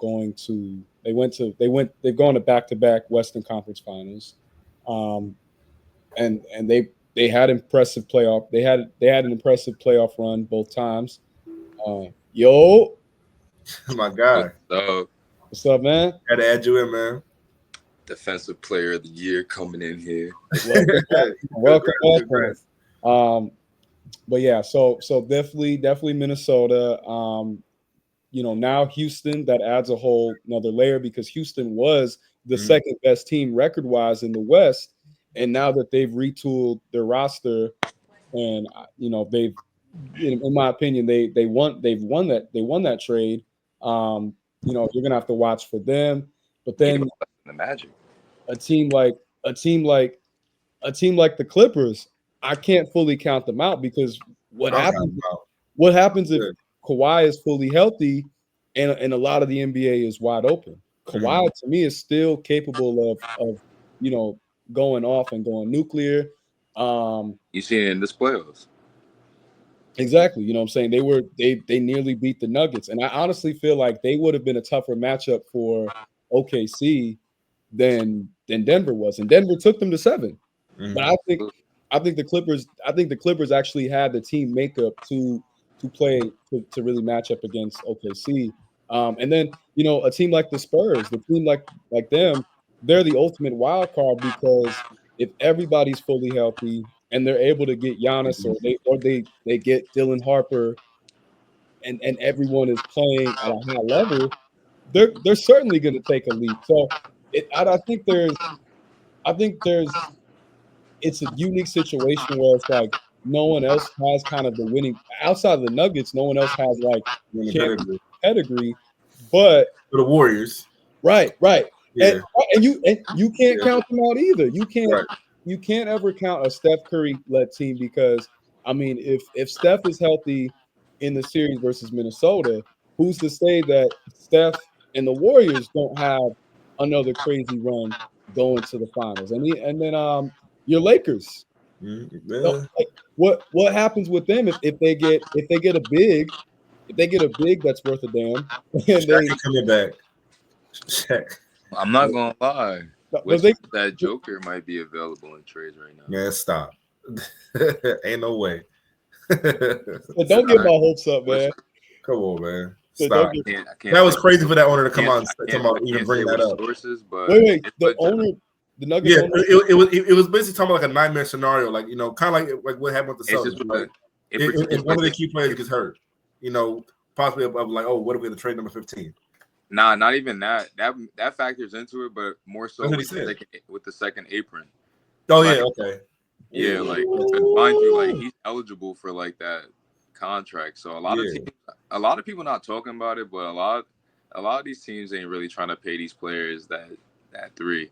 they've gone to back-to-back Western Conference Finals, and They had impressive playoff. They had an impressive playoff run both times. Yo, My guy. what's up, man? Had to add you in, man. Defensive Player of the Year coming in here. Welcome, welcome, welcome. Congrats. But yeah, so definitely Minnesota. Now Houston, that adds a whole another layer because Houston was the second best team record wise in the West, and now that they've retooled their roster, and they've, in my opinion, they've won that trade. You're gonna have to watch for them. But then the Magic, a team like the Clippers, I can't fully count them out because what happens if Kawhi is fully healthy and a lot of the NBA is wide open? Kawhi to me is still capable of going off and going nuclear. You see it in this playoffs. Exactly. You know what I'm saying? They nearly beat the Nuggets. And I honestly feel like they would have been a tougher matchup for OKC than Denver was. And Denver took them to 7. But I think the Clippers actually had the team makeup to play to really match up against OKC. And then a team like the Spurs, the team like them, they're the ultimate wild card because if everybody's fully healthy and they're able to get Giannis or they get Dylan Harper and everyone is playing at a high level, they're certainly going to take a leap. So I think there's it's a unique situation where it's like no one else has kind of the winning outside of the Nuggets. No one else has like champion pedigree, but for the Warriors, right, yeah. and you can't count them out either. You can't ever count a Steph Curry led team because I mean, if Steph is healthy in the series versus Minnesota, who's to say that Steph and the Warriors don't have another crazy run going to the finals? And then your Lakers. Yeah. Like, what happens with them if they get a big that's worth a damn and they coming back. Shaq. I'm not gonna lie. That Joker might be available in trades right now. Man, stop. Ain't no way. Don't get my hopes up, man. Come on, man. Stop. I can't that was crazy for that owner to come on and even bring that up. Sources, but wait, the owner, the Nuggets owner? It was basically talking about like a nightmare scenario, like kind of like what happened with the Celtics. If one of the key players gets hurt, possibly of like, oh, what if we had to trade number 15? Nah, not even that. That factors into it, but more so with the second apron. Oh yeah, okay. Yeah, like mind you, like he's eligible for like that contract. So a lot of people not talking about it, but a lot of these teams ain't really trying to pay these players that 3.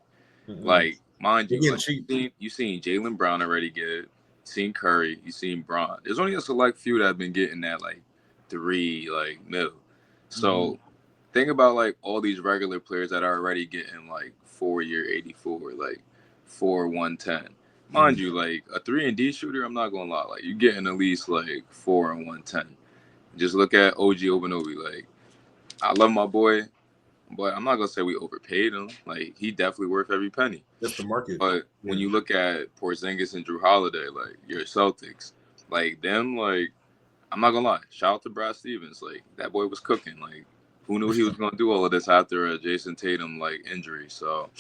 Mm-hmm. Like mind you, you seen Jaylen Brown already get it. Seen Curry, you seen Braun. There's only a select few that have been getting that like 3 like mil. So think about like all these regular players that are already getting like 4-year 84, like 4-110. Mind you, like a 3-and-D shooter, I'm not gonna lie, like you're getting at least like 4-110. Just look at OG Obanobi. Like I love my boy, but I'm not gonna say we overpaid him. Like he definitely worth every penny. That's the market. But when you look at Porzingis and Drew Holiday, like your Celtics, like them, like I'm not gonna lie. Shout out to Brad Stevens. Like that boy was cooking. Like who knew he was gonna do all of this after a Jason Tatum like injury? So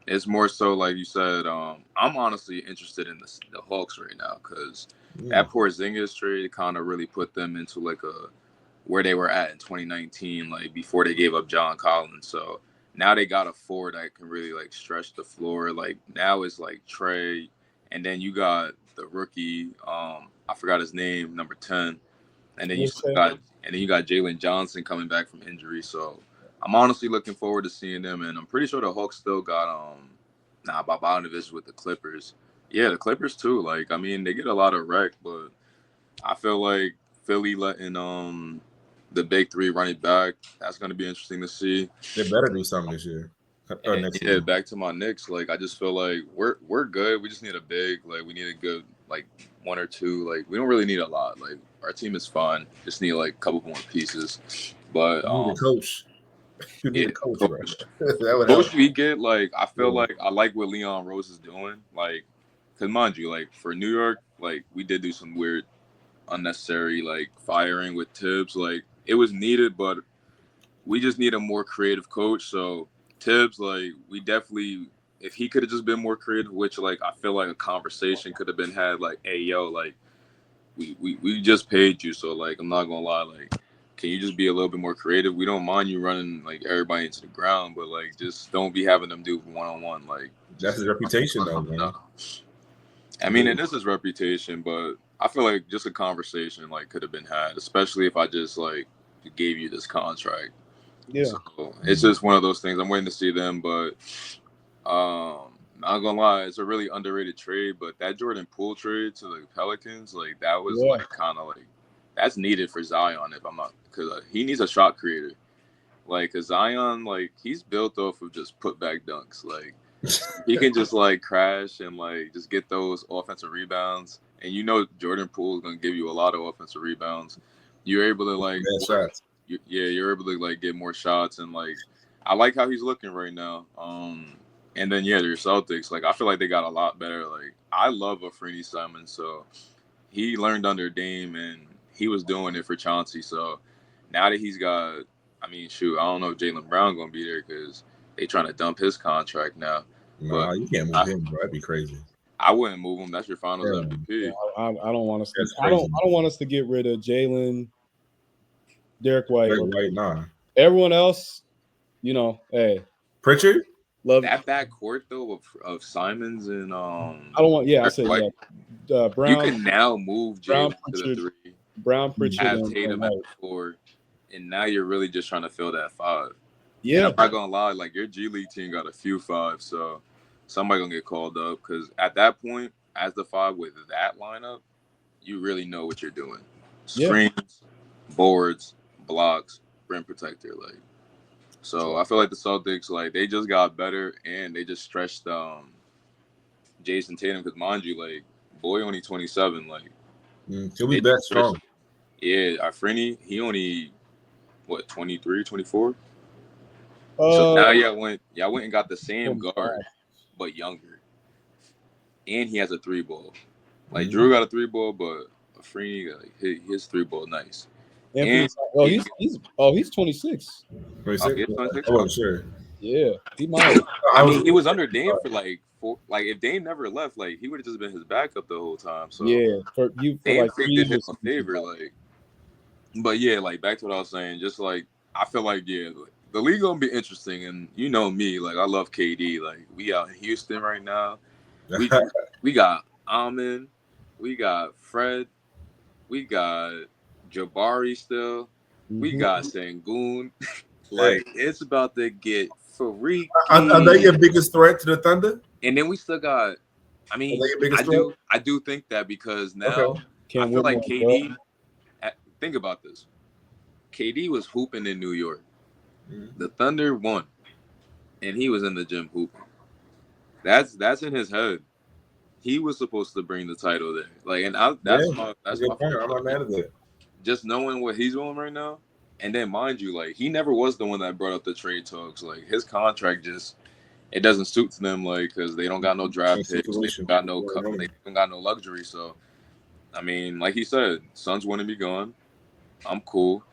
it's more so like you said. I'm honestly interested in the Hawks right now because that Porzingis trade kind of really put them into like where they were at in 2019, like before they gave up John Collins. So now they got a 4 that can really like stretch the floor. Like now it's like Trey, and then you got the rookie. I forgot his name, number 10, and then you got Jalen Johnson coming back from injury. So I'm honestly looking forward to seeing them, and I'm pretty sure the Hawks still got Bogdanovich with the Clippers. Yeah, the Clippers too. Like I mean, they get a lot of wreck, but I feel like Philly letting the big 3 run it back. That's going to be interesting to see. They better do something this year. Back to my Knicks. Like I just feel like we're good. We just need a big. Like we need a good like 1 or 2. Like we don't really need a lot. Like our team is fine. Just need like a couple more pieces. But you need a coach. You need a coach, right? Coach we get. Like I feel like I like what Leon Rose is doing. Like because mind you, like for New York, like we did do some weird, unnecessary like firing with Tibbs. Like it was needed, but we just need a more creative coach. So Tibbs, like we definitely, if he could have just been more creative, which like I feel like a conversation could have been had, like, hey yo, like we just paid you, so like I'm not gonna lie, like can you just be a little bit more creative? We don't mind you running like everybody into the ground, but like just don't be having them do 1-on-1. Like That's his reputation, though, man. I mean, it is his reputation, but I feel like just a conversation like could have been had, especially if I just like gave you this contract. Yeah. So it's just one of those things. I'm waiting to see them, but not gonna lie, it's a really underrated trade. But that Jordan Poole trade to the Pelicans, like that was like kind of like that's needed for Zion. If I'm not, because he needs a shot creator. Like, cause Zion, like he's built off of just put back dunks. Like he can just like crash and like just get those offensive rebounds. And you know Jordan Poole is gonna give you a lot of offensive rebounds. You're able to like shots. you're able to like get more shots, and like I like how he's looking right now. And then your Celtics, like I feel like they got a lot better. Like I love Afrini Simons, so he learned under Dame and he was doing it for Chauncey. So now that he's got, I mean, shoot, I don't know if Jaylen Brown gonna be there because they trying to dump his contract now. Nah, but you can't move him, bro. That'd be crazy. I wouldn't move him. That's your Finals Yeah. MVP. Yeah, I don't want us. That's I don't crazy. want us to get rid of Jalen, Derek White. Nah. Everyone else, you know, hey, Pritchard. love That backcourt though of Simons and I don't want. Yeah, I said White, yeah. Brown. You can now move Jalen to the 3. Brown, Pritchard, have and Tatum at White. the 4, and now you're really just trying to fill that 5. Yeah, and I'm not gonna lie, like your G League team got a few 5s, so somebody gonna get called up because at that point, as the 5 with that lineup, you really know what you're doing. Screens, boards, blocks, rim protector, like. So I feel like the Celtics, like they just got better and they just stretched Jason Tatum because mind you, like boy only 27, like he'll be back strong. Yeah, Afrini, he only what 23, 24. So now y'all went and got the same guard, but younger, and he has a 3-ball. Like Drew got a 3-ball, but Afrini got like, his 3-ball nice. And he's 26. 26. I wasn't sure. Yeah, he might. I mean, he was under Dame for like 4. Like if Dame never left, like he would have just been his backup the whole time. So Dame like did him a favor, like. But yeah, like back to what I was saying, just like I feel like the league gonna be interesting, and you know me, like I love KD. Like we out in Houston right now. We got Amin, we got Fred, we got Jabari still, we got Sengun. Like it's about to get freaky. Are they your biggest threat to the Thunder? And then we still got. I mean, I do think that because now I feel like KD. Think about this. KD was hooping in New York. The Thunder won, and he was in the gym hooping. That's in his head. He was supposed to bring the title there. Like, and that's my point. I'm not mad at that. Just knowing what he's doing right now, and then mind you, like he never was the one that brought up the trade talks. Like his contract just it doesn't suit them, like because they don't got no draft picks, they don't got no they don't got no luxury. So, I mean, like he said, Suns want to be gone. I'm cool.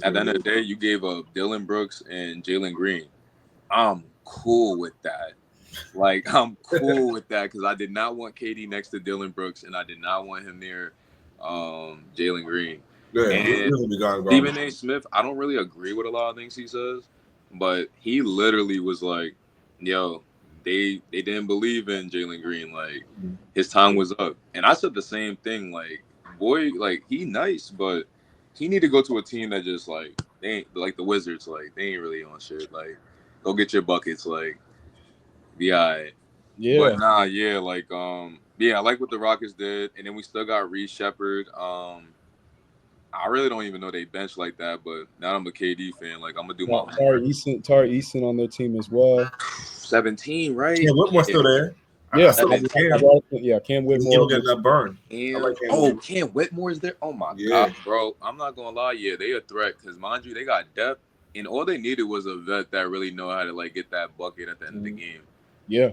At the end of the day, you gave up Dylan Brooks and Jalen Green. I'm cool with that. Like, I'm cool with that because I did not want KD next to Dylan Brooks, and I did not want him near Jalen Green. Yeah, and Stephen A. Smith, I don't really agree with a lot of things he says, but he literally was like, yo, they didn't believe in Jalen Green. Like, his time was up. And I said the same thing. Like, boy, like, he nice, but he need to go to a team that just, like, they ain't, like the Wizards, like, they ain't really on shit. Like, go get your buckets, like, be all right. Yeah. But nah, yeah, like, I like what the Rockets did. And then we still got Reed Shepherd. I really don't even know they bench like that, but now I'm a KD fan. Like, I'm going to do my Tari Eason on their team as well. 17, right? Yeah, Whitmore's still there. Yeah, Cam Whitmore. He'll get that burn. Cam Whitmore's there. Oh my God, bro! I'm not gonna lie. Yeah, they a threat because mind you, they got depth, and all they needed was a vet that really know how to like get that bucket at the end of the game. Yeah,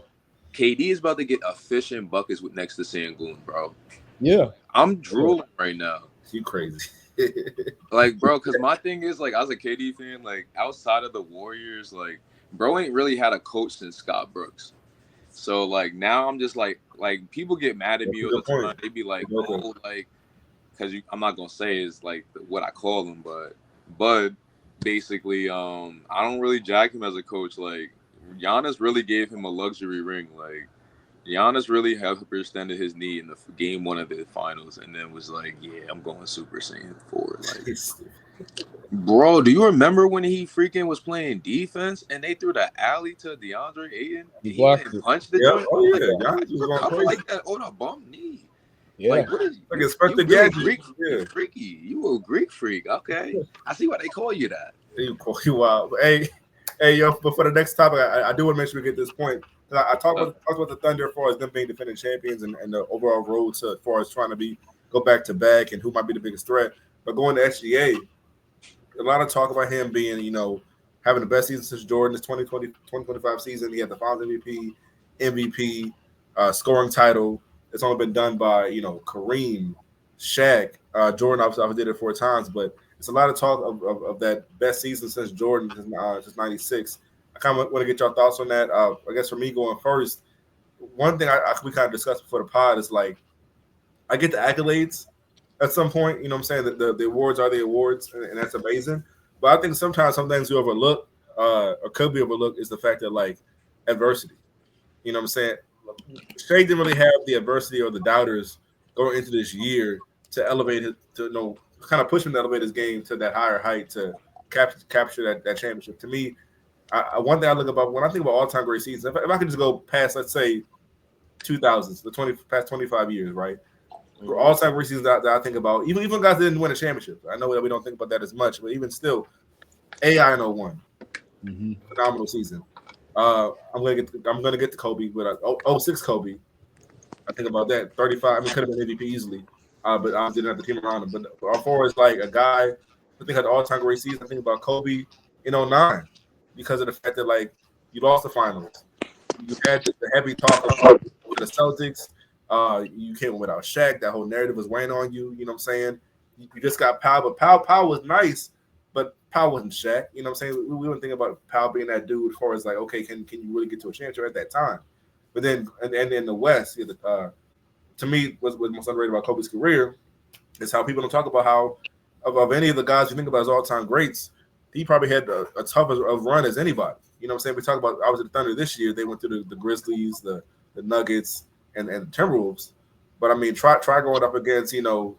KD is about to get efficient buckets with next to Sengun, bro. Yeah. I'm drooling right now. You crazy. Like, bro, because my thing is, like, I was a KD fan, like, outside of the Warriors, like, bro ain't really had a coach since Scott Brooks. So, like, now I'm just like people get mad at That's me a all good the point. time. They be like, Good point. oh, like, because I'm not going to say is, like, what I call him, but Bud, basically, I don't really jack him as a coach. Like, Giannis really gave him a luxury ring. Like, Giannis really hyperextended his knee in the game one of the finals, and then was like, "Yeah, I'm going Super Saiyan 4." Like, bro, do you remember when he freaking was playing defense and they threw the alley to DeAndre Ayton? He He blocked didn't it. punch the Yeah. joint. Oh I'm yeah. like, Giannis was going recover crazy. like that on a bum knee. Yeah. Like, what is Like you Inspector really Gadget. Greek? Yeah. You freaky. You a Greek freak? Okay, I see why they call you that. You wild. Hey, yo. But for the next topic, I do want to make sure we get this point. I talked about the Thunder as far as them being defending champions and the overall road to as far as trying to go back to back and who might be the biggest threat. But going to SGA, a lot of talk about him being, having the best season since Jordan's 2025 season. He had the Finals MVP, scoring title. It's only been done by, Kareem, Shaq, Jordan obviously did it 4 times, but it's a lot of talk of that best season since Jordan, since 96. I kind of want to get your thoughts on that. I guess for me going first, one thing we kind of discussed before the pod is like, I get the accolades at some point. You know what I'm saying? The awards are the awards, and that's amazing. But I think sometimes some things you overlook or could be overlooked is the fact that, like, adversity. You know what I'm saying? Shea didn't really have the adversity or the doubters going into this year to elevate it, to kind of push him to elevate his game to that higher height to capture that championship. To me, one thing I look about when I think about all time great seasons, if I could just go past, let's say, 2000s, past 25 years, right? All time great seasons that I think about, even guys that didn't win a championship. I know that we don't think about that as much, but even still, AI in 01, phenomenal season. I'm gonna get to Kobe, but 06 Kobe. I think about that 35. I mean, could have been MVP easily, but I didn't have the team around him. But as far as like a guy who think had the all-time great season, I think about Kobe in 09 because of the fact that, like, you lost the finals. You had the heavy talk of the Celtics. You came without Shaq. That whole narrative was weighing on you. You know what I'm saying? You just got Powell, but Powell was nice, but Powell wasn't Shaq. You know what I'm saying? We wouldn't think about Powell being that dude as far as like, okay, can you really get to a championship at that time? But then, and in the West, to me, what's most underrated about Kobe's career is how people don't talk about how of any of the guys you think about as all-time greats, he probably had a tough of run as anybody. You know what I'm saying? We talk about obviously the Thunder this year. They went through the Grizzlies, the Nuggets, and the Timberwolves. But I mean, try going up against the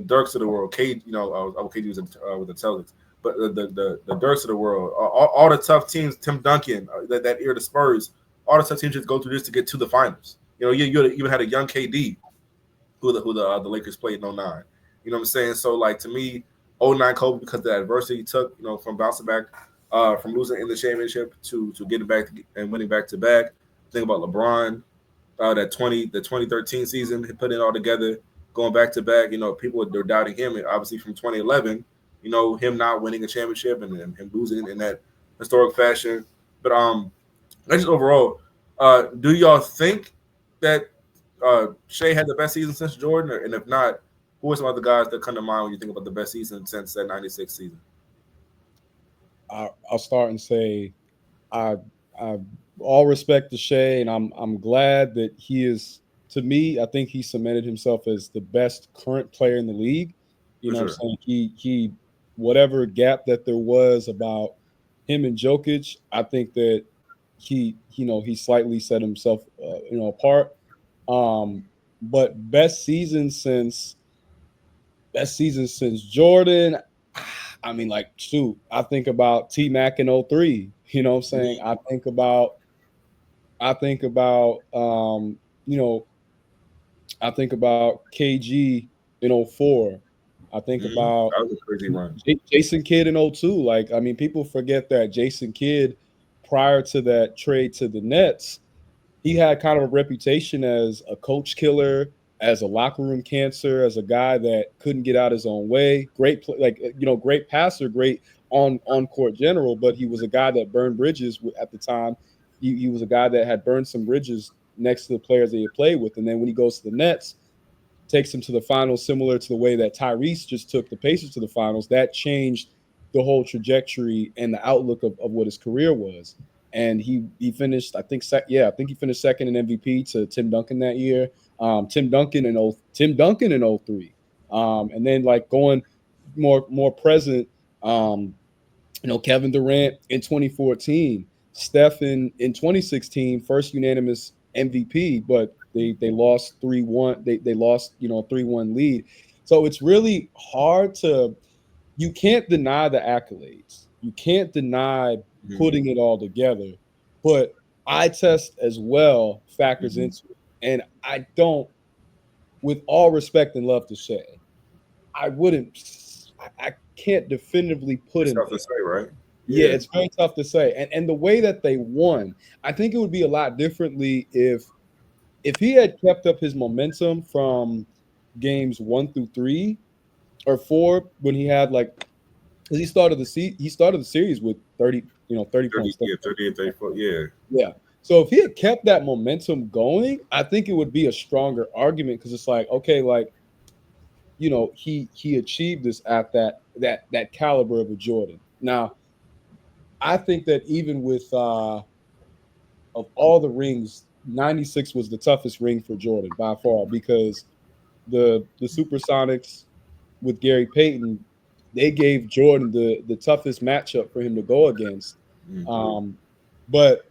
Dirks of the world. KD was with the Celtics, but the Dirks of the world, all the tough teams. Tim Duncan, that era, the Spurs, all the tough teams just go through this to get to the finals. You even had a young KD, who the Lakers played in 09. You know what I'm saying? So, like, to me, 09 Kobe, because of the adversity he took, from bouncing back, from losing in the championship to getting back and winning back to back. Think about LeBron, the 2013 season, he put it all together, going back to back. People they're doubting him, and obviously from 2011, him not winning a championship and him losing in that historic fashion. But just overall, do y'all think that Shea had the best season since Jordan, and if not, who are some other guys that come to mind when you think about the best season since that '96 season? I'll start and say, I all respect to Shea, and I'm glad that he is. To me, I think he cemented himself as the best current player in the league. You know what I'm saying? He whatever gap that there was about him and Jokic, I think that he slightly set himself apart. But best season since Jordan, I mean, like, shoot, I think about T Mac in 03. You know what I'm saying? I think about KG in 04. I think about that was a crazy run. Jason Kidd in 02. Like, I mean, people forget that Jason Kidd, prior to that trade to the Nets, he had kind of a reputation as a coach killer, as a locker room cancer, as a guy that couldn't get out his own way. Great, great passer, great on court general, but he was a guy that burned bridges at the time. He was a guy that had burned some bridges next to the players that he played with. And then when he goes to the Nets, takes them to the finals, similar to the way that Tyrese just took the Pacers to the finals. That changed the whole trajectory and the outlook of what his career was. And he finished, I think he finished second in MVP to Tim Duncan that year. Tim Duncan in 03. And then like going more present, Kevin Durant in 2014, Steph in 2016, first unanimous MVP, but they lost 3-1. They lost 3-1 lead. So it's really hard to, you can't deny the accolades. You can't deny putting it all together. But eye test as well factors into it. And I don't, with all respect and love to Shea, I can't definitively put It's him tough there. to say, right? Yeah, it's very tough to say. And the way that they won, I think it would be a lot differently if he had kept up his momentum from games 1 through 3 or 4 when he had because he started the series with 30 points. Yeah, 30 and 34. Yeah. Yeah. So if he had kept that momentum going, I think it would be a stronger argument because it's like, okay, like, he achieved this at that caliber of a Jordan. Now, I think that even with of all the rings, 96 was the toughest ring for Jordan by far because the Supersonics with Gary Payton, they gave Jordan the toughest matchup for him to go against. But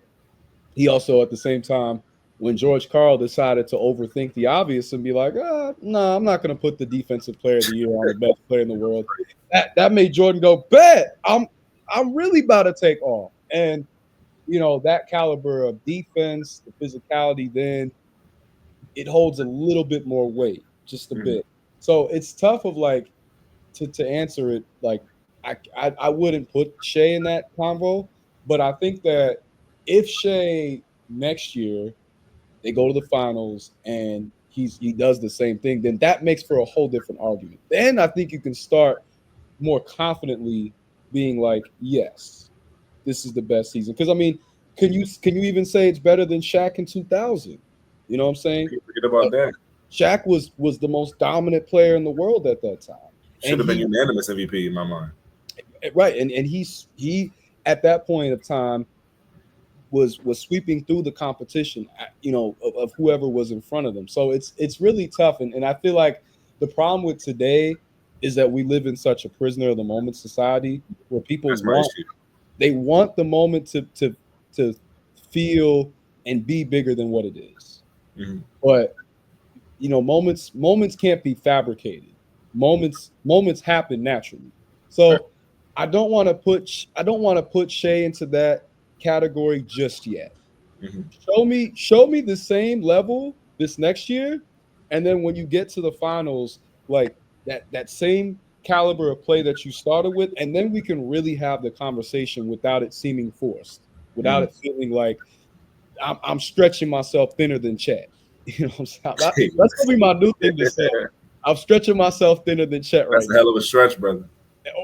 he also, at the same time, when George Karl decided to overthink the obvious and be like, no, I'm not going to put the defensive player of the year on the best player in the world, that made Jordan go, bet, I'm really about to take off. And, that caliber of defense, the physicality, then it holds a little bit more weight, just a bit. So it's tough of like to answer it. Like I wouldn't put Shea in that convo, but I think that if Shea next year they go to the finals and he does the same thing, then that makes for a whole different argument. Then I think you can start more confidently being like, yes, this is the best season. Because I mean, can you even say it's better than Shaq in 2000? You know what I'm saying? Forget about that. Shaq was the most dominant player in the world at that time. Should have been unanimous MVP in my mind. Right, and he at that point of time was sweeping through the competition, of whoever was in front of them. So it's really tough, and I feel like the problem with today is that we live in such a prisoner of the moment society where people want the moment to feel and be bigger than what it is. But moments can't be fabricated. Moments happen naturally. So I don't want to put Shea into that category just yet. Show me the same level this next year, and then when you get to the finals, like that same caliber of play that you started with, and then we can really have the conversation without it seeming forced, without it feeling like I'm stretching myself thinner than Chet. What I'm saying? That's gonna be my new thing to say. I'm stretching myself thinner than Chet right now. That's a hell of a stretch, brother.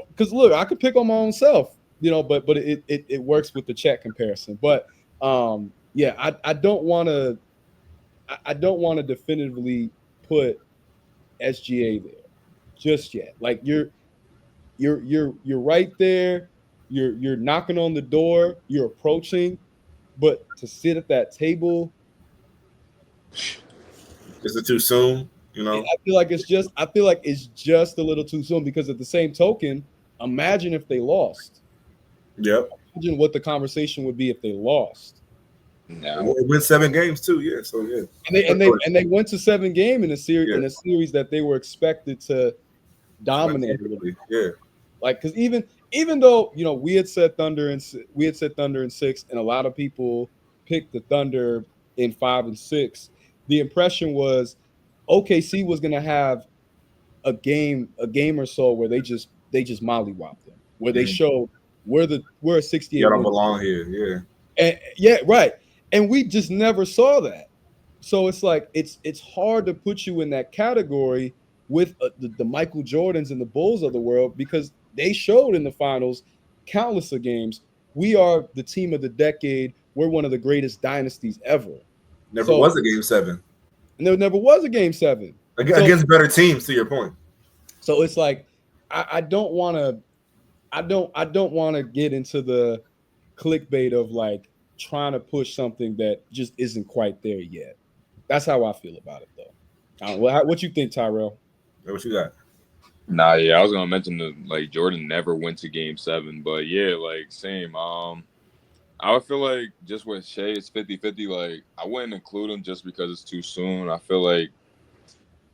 Because look, I could pick on my own self, but it works with the Chet comparison. But I don't want to definitively put SGA there just yet. Like you're right there. You're knocking on the door. You're approaching, but to sit at that table, is it too soon? I feel like it's just a little too soon because at the same token, imagine if they lost. Yep. Imagine what the conversation would be if they lost. No. It went 7 games too, yeah. So yeah. And they went to 7 games in a series that they were expected to dominate. Yeah. Like because even though we had said Thunder in 6, and a lot of people picked the Thunder in 5 and 6, the impression was OKC was going to have a game or so where they just mollywopped them, where they showed we're a 68. You don't belong here, yeah. And yeah, right. And we just never saw that. So it's like it's hard to put you in that category with the Michael Jordans and the Bulls of the world because they showed in the finals countless of games. We are the team of the decade. We're one of the greatest dynasties ever. Never So was a game 7 and there never was a game 7. against better teams. To your point, So it's like I don't want to I don't want to get into the clickbait of like trying to push something that just isn't quite there yet. That's how I feel about it, though. I don't know. What you think, Tyrell? what you got? Nah, yeah, I was gonna mention that like Jordan never went to Game 7, but yeah, like same. I would feel like just with Shea, it's 50-50. Like I wouldn't include him just because it's too soon. I feel like,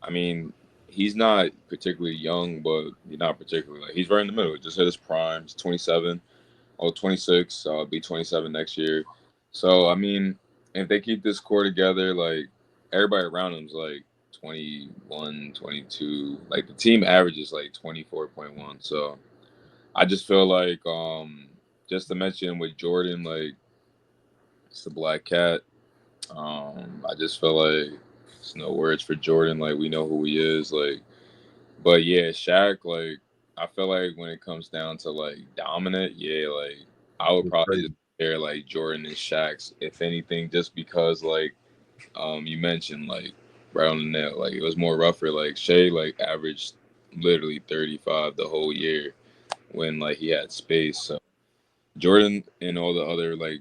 I mean, he's not particularly young, but he's not particularly like he's right in the middle. He just hit his prime. He's 27 or 26. Be 27 next year. So I mean, if they keep this core together, like everybody around him's like 21, 22. Like the team average is like 24.1. So I just feel like, just to mention with Jordan, like it's the black cat. I just feel like there's no words for Jordan. Like we know who he is. Like, but yeah, Shaq. Like I feel like when it comes down to like dominant, yeah, like I would It's probably just crazy. compare like Jordan and Shaq's, if anything, just because like you mentioned like right on the nail. Like it was more rougher. Like Shea like averaged literally 35 the whole year when like he had space. So Jordan and all the other like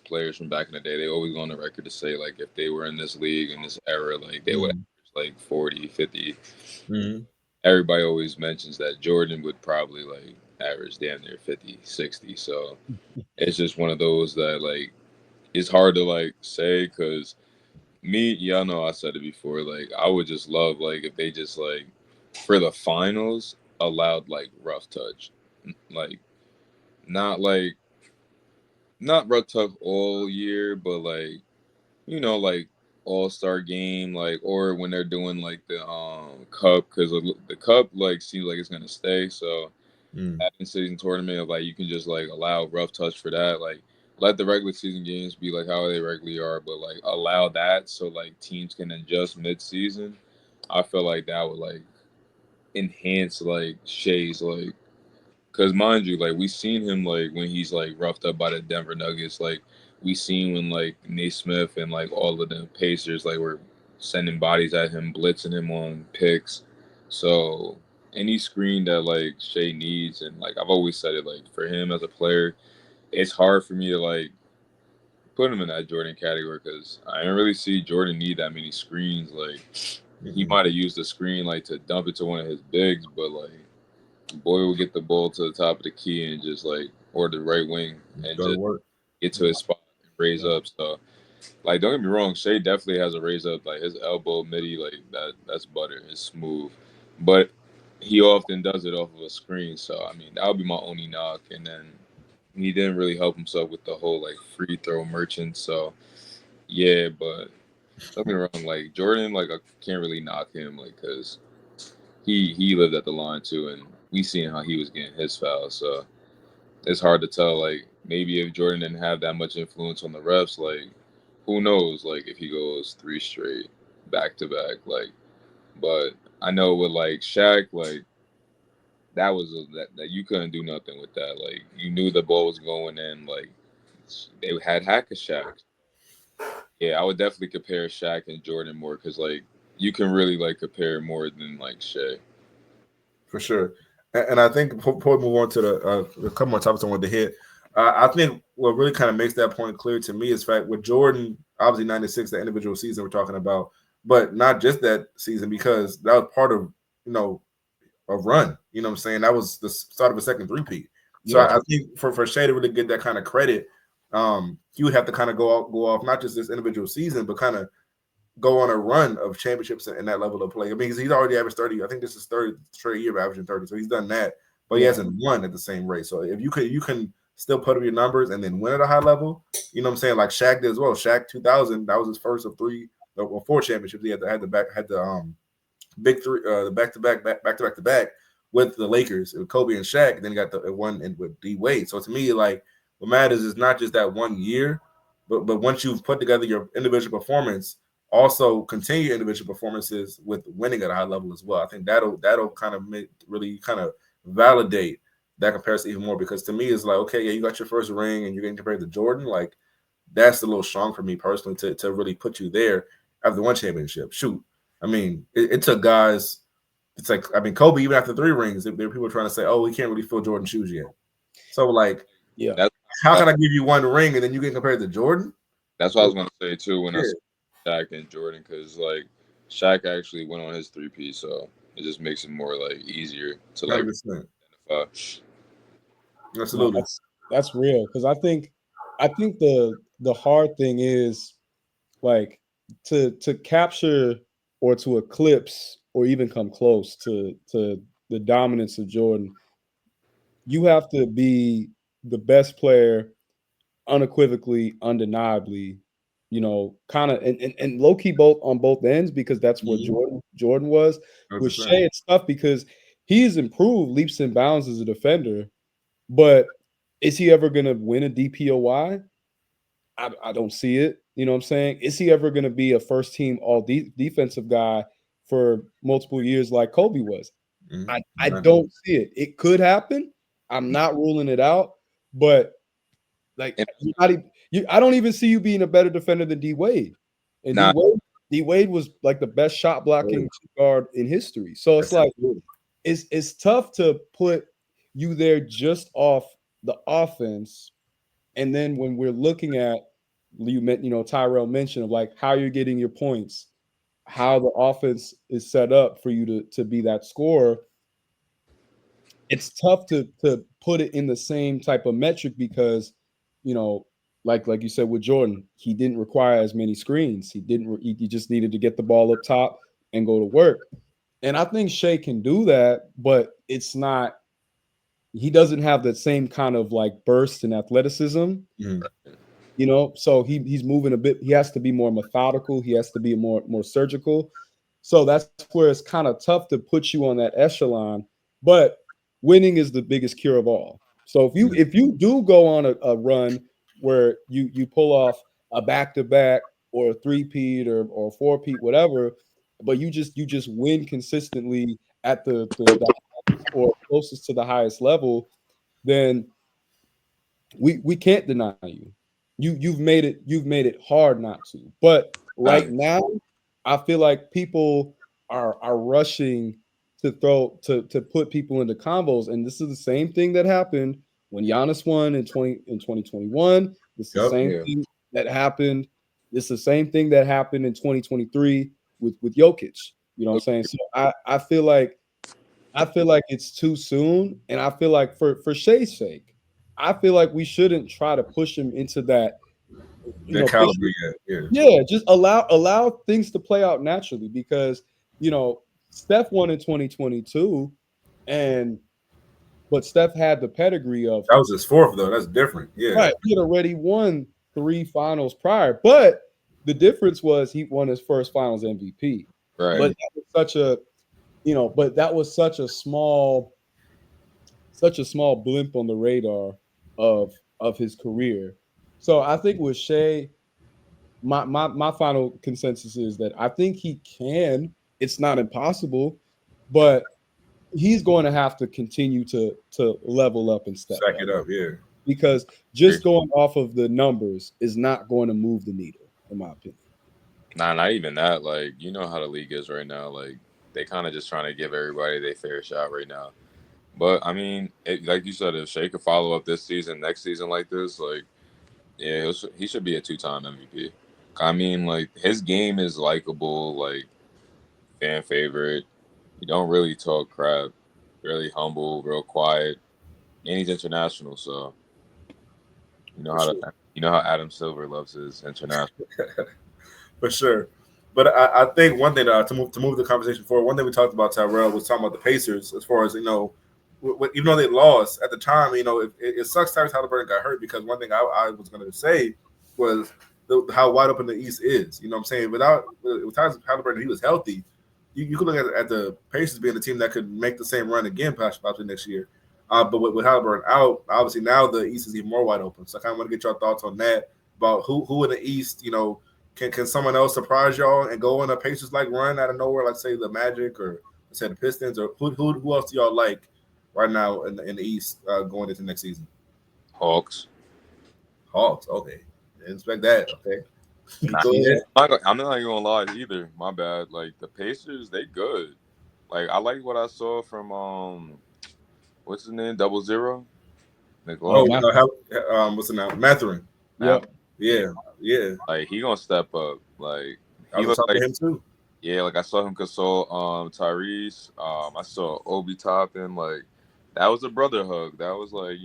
players from back in the day, they always go on the record to say like if they were in this league in this era, like they would Mm-hmm. average like 40, 50. Mm-hmm. Everybody always mentions that Jordan would probably like average damn near 50, 60. So it's just one of those that like it's hard to like say because me, y'all know I said it before, like I would just love like if they just like for the finals allowed like rough touch. Like not like not rough touch all year, but like like all-star game, like or when they're doing like the cup, because the cup like seems like it's gonna stay. So Mm-hmm. that in-season tournament, like you can just like allow rough touch for that, like let the regular season games be like how they regularly are, but like allow that so like teams can adjust mid-season. I feel like that would like enhance like Shay's like. Cause mind you, like we seen him like when he's like roughed up by the Denver Nuggets. Like we seen when like Naismith and like all of the Pacers like were sending bodies at him, blitzing him on picks. So any screen that like Shea needs, and like I've always said it, like for him as a player, it's hard for me to like put him in that Jordan category because I didn't really see Jordan need that many screens. Like he Mm-hmm. might have used the screen like to dump it to one of his bigs, but like boy will get the ball to the top of the key and just like or the right wing and Go to just work. get to his spot and raise Yeah. up. So like don't get me wrong, Shea definitely has a raise up. Like his elbow midi, like that's butter. It's smooth. But he often does it off of a screen. So I mean that would be my only knock. And then he didn't really help himself with the whole like free throw merchant. So yeah, but don't get me wrong, like Jordan, like I can't really knock him, like because he lived at the line too, and we seen how he was getting his fouls. So it's hard to tell. Like maybe if Jordan didn't have that much influence on the refs, like who knows? Like if he goes three straight back to back, like. But I know with like Shaq, like that was that you couldn't do nothing with that. Like you knew the ball was going in. Like they had hack a Shaq. Yeah, I would definitely compare Shaq and Jordan more because like you can really like compare more than like Shea. For sure. And I think before we move on to a couple more topics I wanted to hit, I think what really kind of makes that point clear to me is fact with Jordan, obviously 96, the individual season we're talking about, but not just that season because that was part of, you know, a run. You know what I'm saying? That was the start of a second three-peat. So Yeah. I think for Shea to really get that kind of credit, he would have to kind of go off not just this individual season, but kind of go on a run of championships in that level of play. I mean, because he's already averaged 30. I think this is third straight year of averaging 30. So he's done that, but he Yeah. hasn't won at the same rate. So if you can still put up your numbers and then win at a high level, you know what I'm saying? Like Shaq did as well. Shaq 2000, that was his first of four championships. He had the big three, the back to back with the Lakers, with Kobe and Shaq. And then he got the one in with D Wade. So to me, like what matters is not just that 1 year, but once you've put together your individual performance, also continue your individual performances with winning at a high level as well. I think that'll kind of really kind of validate that comparison even more because to me it's like okay, yeah, you got your first ring and you're getting compared to Jordan, like that's a little strong for me personally to really put you there after one championship. Shoot, I mean, it took guys. It's like, I mean, Kobe, even after 3 rings, there were people trying to say, "Oh, we can't really fill Jordan's shoes yet." So, like, Yeah. That's how can I give you 1 ring and then you get compared to Jordan? that's what I was gonna say too when I Yeah, said Shaq and Jordan, because like Shaq actually went on his 3-piece, so it just makes it more like easier to like 100%. identify. No, Absolutely. that's real because I think the hard thing is like to capture or to eclipse or even come close to the dominance of Jordan. You have to be the best player unequivocally, undeniably, kind of and low key both on both ends because that's what Mhm. Jordan was. With 100%. Shea, it's tough because he's improved leaps and bounds as a defender, but is he ever going to win a DPOY? I don't see it. You know what I'm saying? Is he ever going to be a first team all defensive guy for multiple years like Kobe was? Mhm. I don't see it. It could happen. I'm not ruling it out, but like And you're not even, I don't even see you being a better defender than D Wade. And nah, D Wade was like the best shot blocking guard in history. So it's like Absolutely. it's tough to put you there just off the offense. And then when we're looking at Tyrell mentioned of like how you're getting your points, how the offense is set up for you to be that scorer, it's tough to put it in the same type of metric because you know like you said with Jordan, he didn't require as many screens. He just needed to get the ball up top and go to work. And I think Shea can do that, but it's not he doesn't have that same kind of like burst and athleticism, Mhm. so he's moving a bit. He has to be more methodical. He has to be more surgical. So that's where it's kind of tough to put you on that echelon. But winning is the biggest cure of all. So if you Mhm. if you do go on a run where you pull off a back to back or a three-peat or a four-peat, whatever, but you just win consistently at the or closest to the highest level, then we can't deny you. You've made it hard not to. But right facts. now, I feel like people are rushing to put people into combos, and this is the same thing that happened when Giannis won in 2021. It's the Yep. same Yeah. thing that happened. It's the same thing that happened in 2023 with Jokic. You know what I'm saying? So I feel like it's too soon, and I feel like for Shea's sake, I feel like we shouldn't try to push him into that. That Push. caliber, yeah. Yeah, just allow things to play out naturally because Steph won in 2022, and but Steph had the pedigree of That was his fourth though. That's different. Yeah. right. He had already won 3 finals prior, but the difference was he won his first Finals MVP. Right. But that was such a small blimp on the radar of his career. So I think with Shea, my final consensus is that I think he can. It's not impossible, but he's going to have to continue to level up and step Stack up it up. Yeah. because just going off of the numbers is not going to move the needle, in my opinion. Nah, not even that. Like, you know how the league is right now. Like, they kind of just trying to give everybody their fair shot right now. But I mean, like you said, if Shea could follow up this season, next season like this, like, yeah, he should be a 2-time MVP. I mean, like, his game is likable, like fan favorite. He don't really talk crap, really humble, real quiet, and he's international. So For sure. you know how Adam Silver loves his international. For sure. But I think one thing to move the conversation forward, one thing we talked about Tyrell was talking about the Pacers as far as even though they lost at the time, it sucks Tyrese Halliburton got hurt because one thing I was going to say was how wide open the East is. You know what I'm saying? With Tyrese Halliburton, he was healthy. You could look at the Pacers being the team that could make the same run again possibly next year. But with Halliburton out, obviously now the East is even more wide open. So I kind of want to get your thoughts on that about who in the East, can someone else surprise y'all and go on a Pacers like run out of nowhere, like say the Magic or let's say the Pistons, or who else do y'all like right now in the East going into next season? Hawks. Hawks, okay, Didn't expect that. Okay. Nah, Go ahead. I'm not even gonna lie either. My bad. Like the Pacers, they good. Like I like what I saw from what's his name? 00. Oh, Oh, McLaughlin. Matthew. what's the name? Matherin. Yep. Yeah, Yeah, yeah. like he gonna step up. Like I he was on looked top of like him too. yeah. Like I saw him console Tyrese. I saw Obi Toppin. Like that was a brother hug. That was like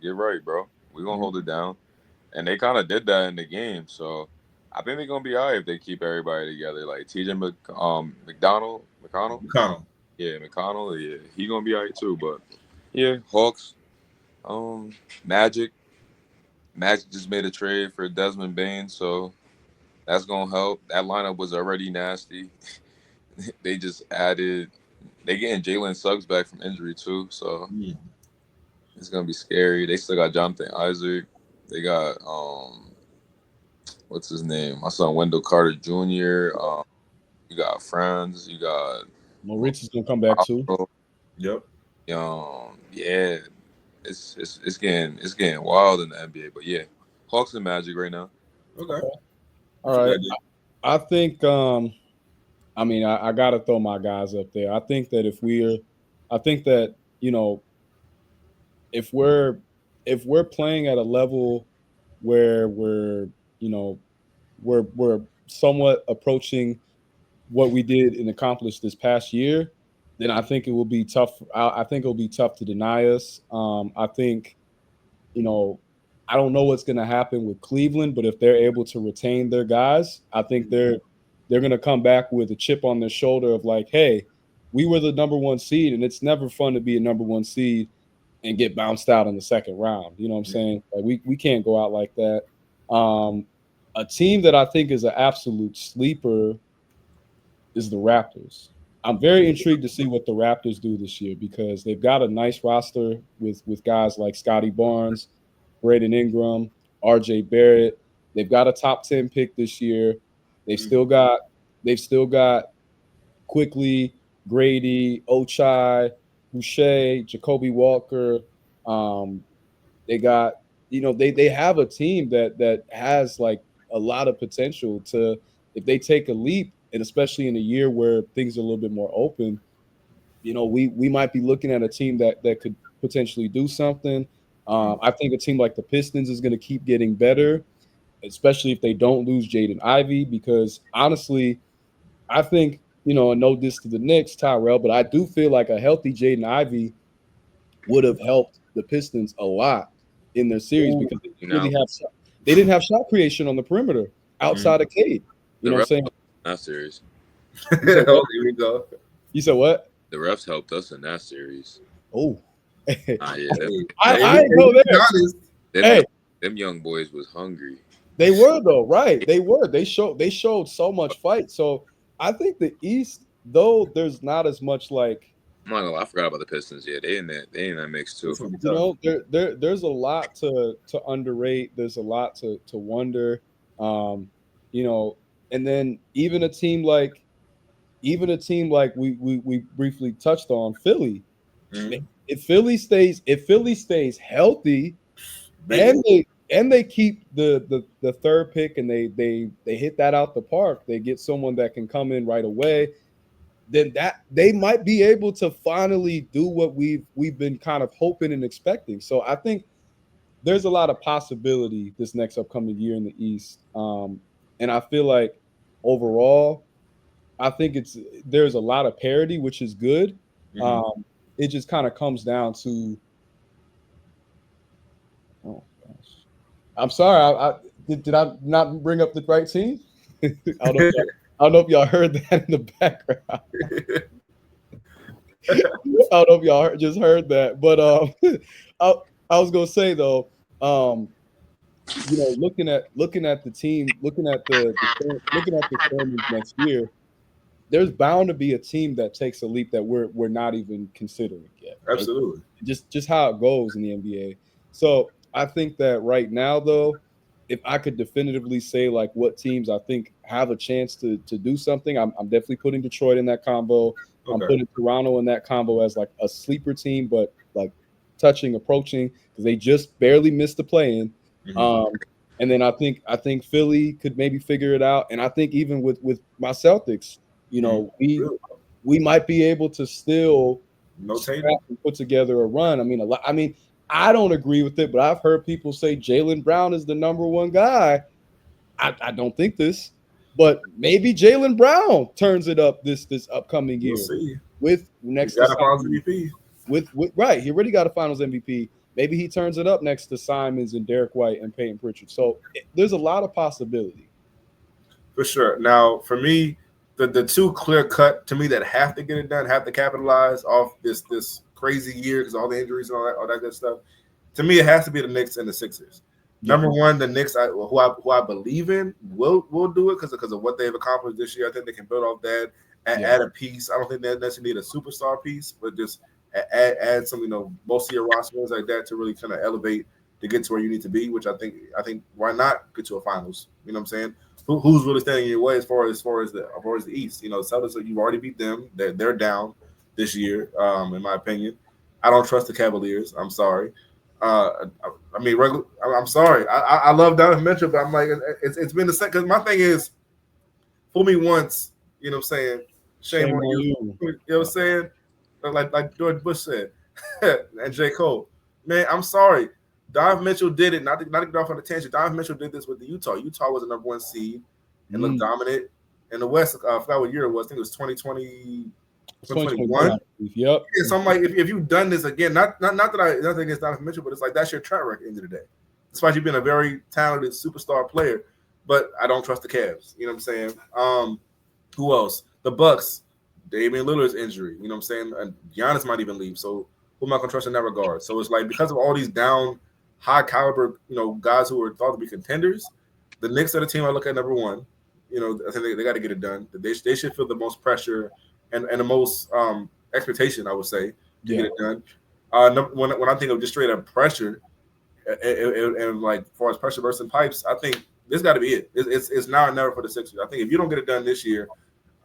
get right, bro. We gonna hold it down. And they kind of did that in the game. So I think they're gonna be alright if they keep everybody together. Like TJ McConnell, McConnell. yeah, McConnell, yeah, he gonna be alright too. But yeah, Hawks, um, Magic, Magic just made a trade for Desmond Bain, so that's gonna help. That lineup was already nasty. They just added, they getting Jalen Suggs back from injury too, so Mm. it's gonna be scary. They still got Jonathan Isaac. They got what's his name? My son Wendell Carter Jr. You got Franz. You got Moritz is gonna come back too. Marlboro. Yep. Yeah, it's getting wild in the NBA. But yeah, Hawks and Magic right now. Okay. All right. I think I mean I gotta throw my guys up there. I think that I think that, if we're playing at a level where you know we're somewhat approaching what we did and accomplished this past year, then I think it will be tough. I think it will be tough to deny us. I think, you know, I don't know what's going to happen with Cleveland, but if they're able to retain their guys, I think they're going to come back with a chip on their shoulder of like, hey, we were the number one seed, and it's never fun to be a number one seed and get bounced out in the second round. You know what I'm saying? Like we can't go out like that. A team that I think is an absolute sleeper is the Raptors. I'm very intrigued to see what the Raptors do this year because they've got a nice roster with guys like Scotty Barnes, Braden Ingram, RJ Barrett. They've got a top 10 pick this year. They've still got Quickly, Grady, Ochai, Boucher, Jacoby Walker. They got, they have a team that has like a lot of potential to, if they take a leap, and especially in a year where things are a little bit more open, we might be looking at a team that could potentially do something. I think a team like the Pistons is going to keep getting better, especially if they don't lose Jaden Ivey, because honestly, I think, and no diss to the Knicks, Tyrell, but I do feel like a healthy Jaden Ivey would have helped the Pistons a lot in their series because they didn't have shot creation on the perimeter outside of Cade. You know what I'm saying? That series. Here we go. You said what? The refs helped us in that series. Oh, Yeah, I ain't go there. Them young boys was hungry. They were though, right? They were. They showed so much fight. So I think the East, though, there's not as much like. I'm not gonna lie, I forgot about the Pistons. Yeah, they in that mix too. There's a lot to underrate. There's a lot to wonder. And then even a team like we briefly touched on, Philly. Mm-hmm. If Philly stays healthy, and they keep the third pick and they hit that out the park, they get someone that can come in right away, then that they might be able to finally do what we've been kind of hoping and expecting. So I think there's a lot of possibility this next upcoming year in the East. And I feel like overall, I think there's a lot of parity, which is good. Mm-hmm. It just kind of comes down to, oh gosh, I'm sorry, did I not bring up the right team? I don't know if y'all heard that in the background. I don't know if y'all just heard that, but I was gonna say though, looking at the team, looking at the standings next year, there's bound to be a team that takes a leap that we're not even considering yet. Right? Absolutely. Just how it goes in the NBA. So I think that right now, though, if I could definitively say like what teams I think have a chance to do something, I'm definitely putting Detroit in that combo. Okay. I'm putting Toronto in that combo as like a sleeper team, but like approaching, because they just barely missed the play-in. Mm-hmm. And then I think Philly could maybe figure it out. And I think even with my Celtics, you know, Really? we might be able to still No scrap Tatum. and put together a run. I mean, I don't agree with it, but I've heard people say Jaylen Brown is the number one guy. I don't think this, but maybe Jaylen Brown turns it up this upcoming We'll year see. with He's next to got a Finals Simons, MVP. with right. He already got a Finals MVP. Maybe he turns it up next to Simons and Derek White and Peyton Pritchard. So there's a lot of possibility. For sure. Now, for me, the two clear cut to me that have to get it done, have to capitalize off this crazy year because all the injuries and all that good stuff. To me, it has to be the Knicks and the Sixers. Number one, the Knicks, who I believe in, will do it because of what they've accomplished this year. I think they can build off that, add a piece. I don't think they necessarily need a superstar piece, but just add some, most of your rosters like that to really kind of elevate to get to where you need to be. Which I think why not get to a finals? You know what I'm saying? Who's really standing in your way as far as the East? Celtics, you've already beat them. They're down this year, in my opinion. I don't trust the Cavaliers. I'm sorry. I'm sorry. I love Donovan Mitchell, but I'm like, it's been the same. Because my thing is, fool me once, you know what I'm saying? Shame on you. You know what I'm saying? Like George Bush said, and J. Cole. Man, I'm sorry. Donovan Mitchell did it. Not to get off on a tangent. Donovan Mitchell did this with the Utah. Utah was the number one seed and looked dominant. In the West, I forgot what year it was. I think it was 2020. 2021. Yep. Yeah, so I'm like, if you've done this again, not that nothing against Donovan Mitchell, but it's like that's your track record at the end of the day. Despite you being a very talented superstar player, but I don't trust the Cavs. You know what I'm saying? Who else? The Bucks. Damian Lillard's injury. You know what I'm saying? And Giannis might even leave. So who am I going to trust in that regard? So it's like because of all these down, high caliber, guys who are thought to be contenders, the Knicks are the team I look at number one. I think they got to get it done. They should feel the most pressure and the most expectation, I would say, to get it done. When I think of just straight up pressure and like as far as pressure bursting pipes, I think this got to be it. It's now or never for the Sixers. I think if you don't get it done this year,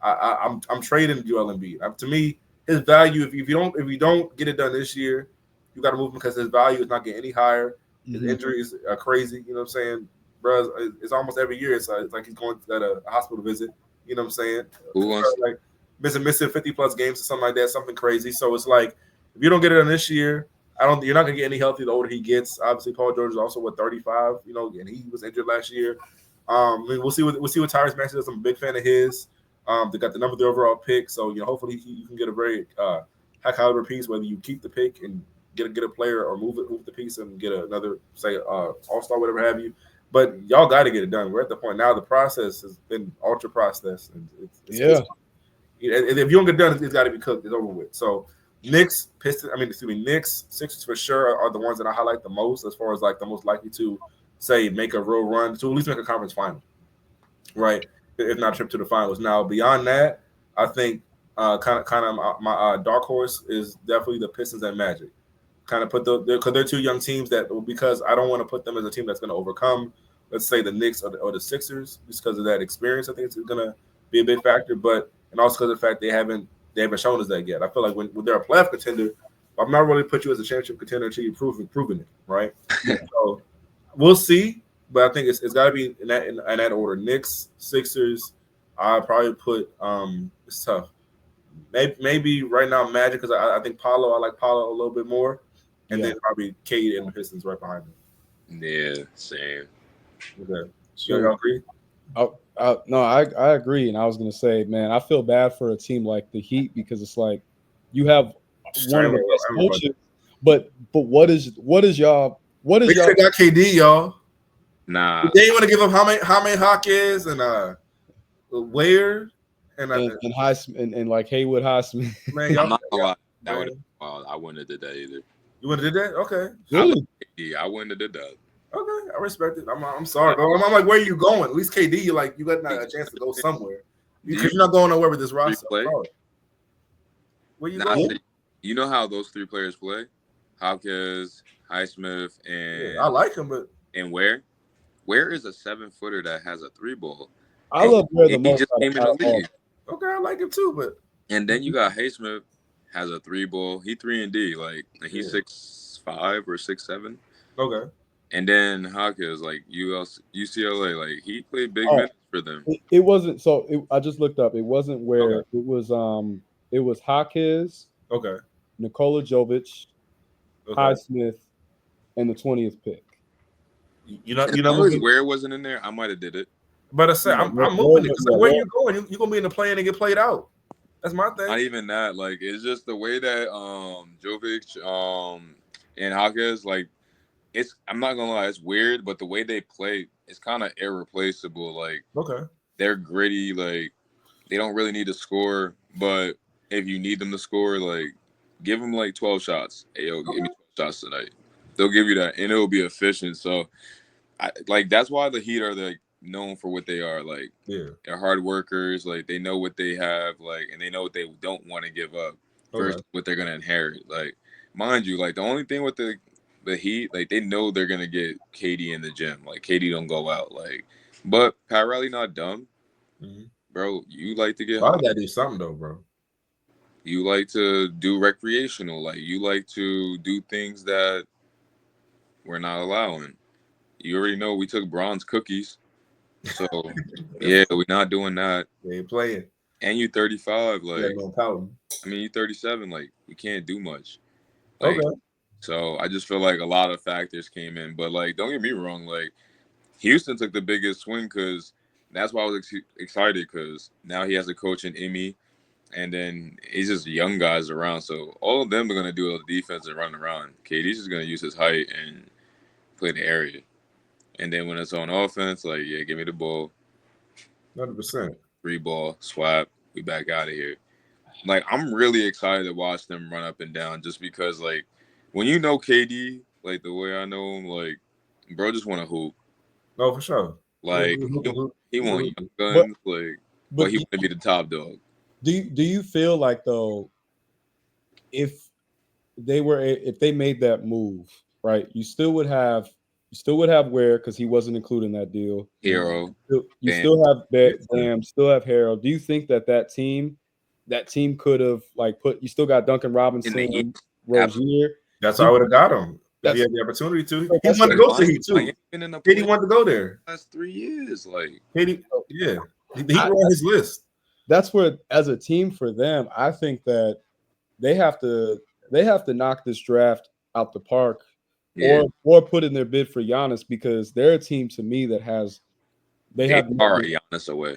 I'm trading Joel Embiid. To me, his value if you don't get it done this year, you got to move him because his value is not getting any higher. His injuries are crazy. You know what I'm saying, bro? It's almost every year. It's like he's going to a hospital visit. You know what I'm saying? Who wants like missing 50 plus games or something like that, something crazy. So it's like if you don't get it done this year, you're not gonna get any healthy the older he gets. Obviously, Paul George is also 35, and he was injured last year. We'll see what Tyrese Maxey does. I'm a big fan of his. They got the number 3 overall pick, so hopefully you can get a very high caliber piece. Whether you keep the pick and get a player or move the piece and get another say all-star, whatever have you. But y'all got to get it done. We're at the point now. The process has been ultra processed, and it's if you don't get done, it's got to be cooked. It's over with. So Knicks, Sixers for sure are the ones that I highlight the most as far as like the most likely to say make a real run to at least make a conference final, right? If not a trip to the finals. Now beyond that, I think kind of my dark horse is definitely the Pistons and Magic. Kind of put because they're two young teams because I don't want to put them as a team that's going to overcome, let's say, the Knicks or the Sixers just because of that experience. I think it's going to be a big factor, and also because of the fact they haven't shown us that yet. I feel like when they're a playoff contender, I'm not really put you as a championship contender until you've proven it, right? So we'll see, but I think it's got to be in that order. Knicks, Sixers. I probably put it's tough. Maybe right now Magic because I think I like Paolo a little bit more, and then probably Cade and the Pistons right behind them. Yeah, same. Okay, y'all agree? No, I agree, and I was gonna say, man, I feel bad for a team like the Heat because it's like you have one of the best coaches, but what is y'all? They got KD, y'all. Nah, they want to give up how many Hawkins and Ware and Highsmith and like Haywood Highsmith. Man, I'm not gonna lie. That would I wouldn't have did that either. You wouldn't have did that? Okay. Really? I wouldn't have did that. Okay, I respect it. I'm sorry, bro. I'm like, where are you going? At least KD, you got a chance to go somewhere. Because you're not going nowhere with this roster. Where you going? You know how those 3 players play? Hopkins, Highsmith, and I like him, but Ware is a 7-footer that has a 3-ball. I love Ware the most. He just came in the league. Okay, I like him too, but and then you got Highsmith has a 3-ball. He 3-and-D, like he's 6'5" or 6'7". Okay. And then Hawkins, like UCLA, like he played big Oh, minutes for them. it wasn't. So I just looked up. It wasn't where Okay. it was Hawkins, Okay. Nikola Jovic, Okay. Highsmith, and the 20th pick. As You know long as moving. Ware wasn't in there, I might have did it. But I say Yeah, I'm moving it. yeah, Where you going? You gonna be in the play and get played out. That's my thing. Not even that. Like it's just the way that Jovic and Hawkins, like it's I'm not gonna lie, it's weird, but the way they play, it's kind of irreplaceable. Like Okay. they're gritty, like they don't really need to score, but if you need them to score, like give them like 12 shots. Hey, yo, give me 12 shots tonight. They'll give you that, and it'll be efficient. So, like that's why the Heat are like known for what they are. Like Yeah. they're hard workers. Like they know what they have. Like and they know what they don't want to give up versus Okay. what they're gonna inherit. Like mind you, like the only thing with the Heat, like they know they're gonna get KD in the gym. Like KD don't go out. Like, but Pat Riley not dumb. Mm-hmm. Bro, you like to get I hot. gotta do something though, bro. You like to do recreational. Like you like to do things that we're not allowing. You already know we took bronze cookies. So yeah, we're not doing that. They ain't playing. And you 35, Yeah, like no pouting. I mean you 37, like we can't do much. Like Okay. so I just feel like a lot of factors came in. But like don't get me wrong, like Houston took the biggest swing because that's why I was excited because now he has a coach in Emmy. And then it's just young guys around. So all of them are going to do the defense and run around. KD's just going to use his height and play the area. And then when it's on offense, like, yeah, give me the ball, 100%. free ball, swap, we back out of here. Like, I'm really excited to watch them run up and down just because, like, when you know KD, like, the way I know him, like, bro just want to hoop. No, for sure. Like, he Yeah. want young But guns, like, but but he want to be the top dog. do you feel like though if if they made that move, right, you still would have Ware because he wasn't included in that deal. Hero, You Bam. still have Yeah. Bam, still have Harold. Do you think that team could have like you still got Duncan In the Robinson, East, Rozier? That's how I would have got him if he That's had the opportunity to. He that's wanted to go to the Heat too. Miami been in the Katie play wanted to go there. last 3 years. Like, Katie, yeah, he were on his list. that's where as a team for them, I think that they have to knock this draft out the park yeah, or put in their bid for Giannis because they're a team to me that has they are Giannis away.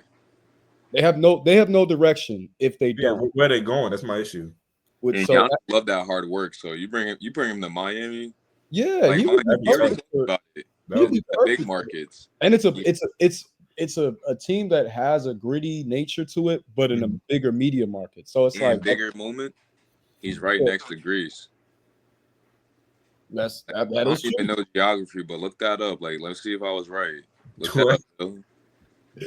they have no direction if they Yeah, don't. where they going? That's my issue. Which And so Giannis love that hard work. So you bring him to Miami. yeah, Like he would Miami, be you already perfect talked about it. That he'd would be be The perfect big for it. markets. And Yeah. it's a team that has a gritty nature to it, but in a bigger media market. So it's And like bigger moment, he's right next to Greece. that I is don't even true. know geography, but look that up. Like, let's see if I was right. Look that What? up, though.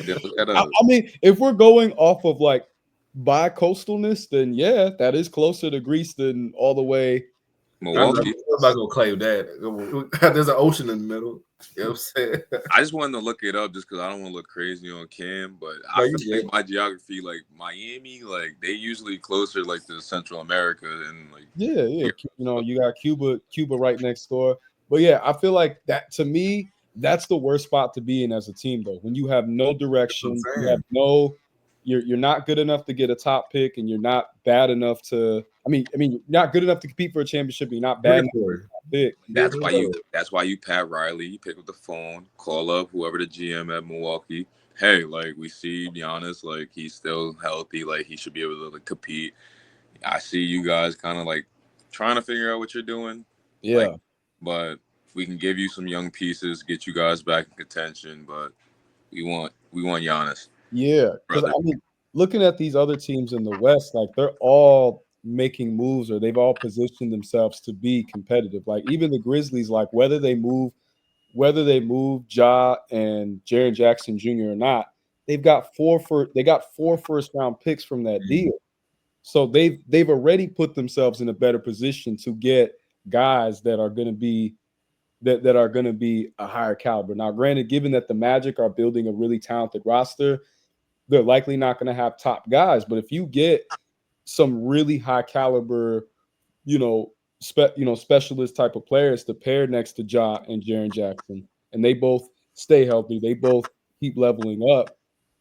Yeah, look that I up. mean, if we're going off of like bi-coastalness, then yeah, that is closer to Greece than all the way. Milwaukee. I'm not gonna claim that. There's an ocean in the middle. You know what I'm saying? I just wanted to look it up just because I don't want to look crazy on Cam, but No, I you feel good. like my geography, like Miami, like they usually closer like to Central America and like Yeah. You know, you got Cuba right next door. But yeah, I feel like that to me, that's the worst spot to be in as a team, though. When you have no direction, That's what I'm you have you're not good enough to get a top pick, and you're not bad enough to. I mean, you're not good enough to compete for a championship. You're not bad enough to get a top pick. that's why you Pat Riley, you pick up the phone, call up whoever the GM at Milwaukee. Hey, like we see Giannis, like he's still healthy, like he should be able to like compete. I see you guys kind of like trying to figure out what you're doing. Yeah. Like, but we can give you some young pieces, get you guys back in contention, but we want Giannis. Yeah, because I mean, looking at these other teams in the West, like they're all making moves or they've all positioned themselves to be competitive. Like even the Grizzlies, like whether they move Ja and Jaren Jackson Jr. or not, they got four first round picks from that deal. So they've already put themselves in a better position to get guys that are going to be that are going to be a higher caliber. Now, granted, given that the Magic are building a really talented roster, they're likely not going to have top guys. But if you get some really high caliber, you know, specialist type of players to pair next to Ja and Jaren Jackson, and they both stay healthy, they both keep leveling up,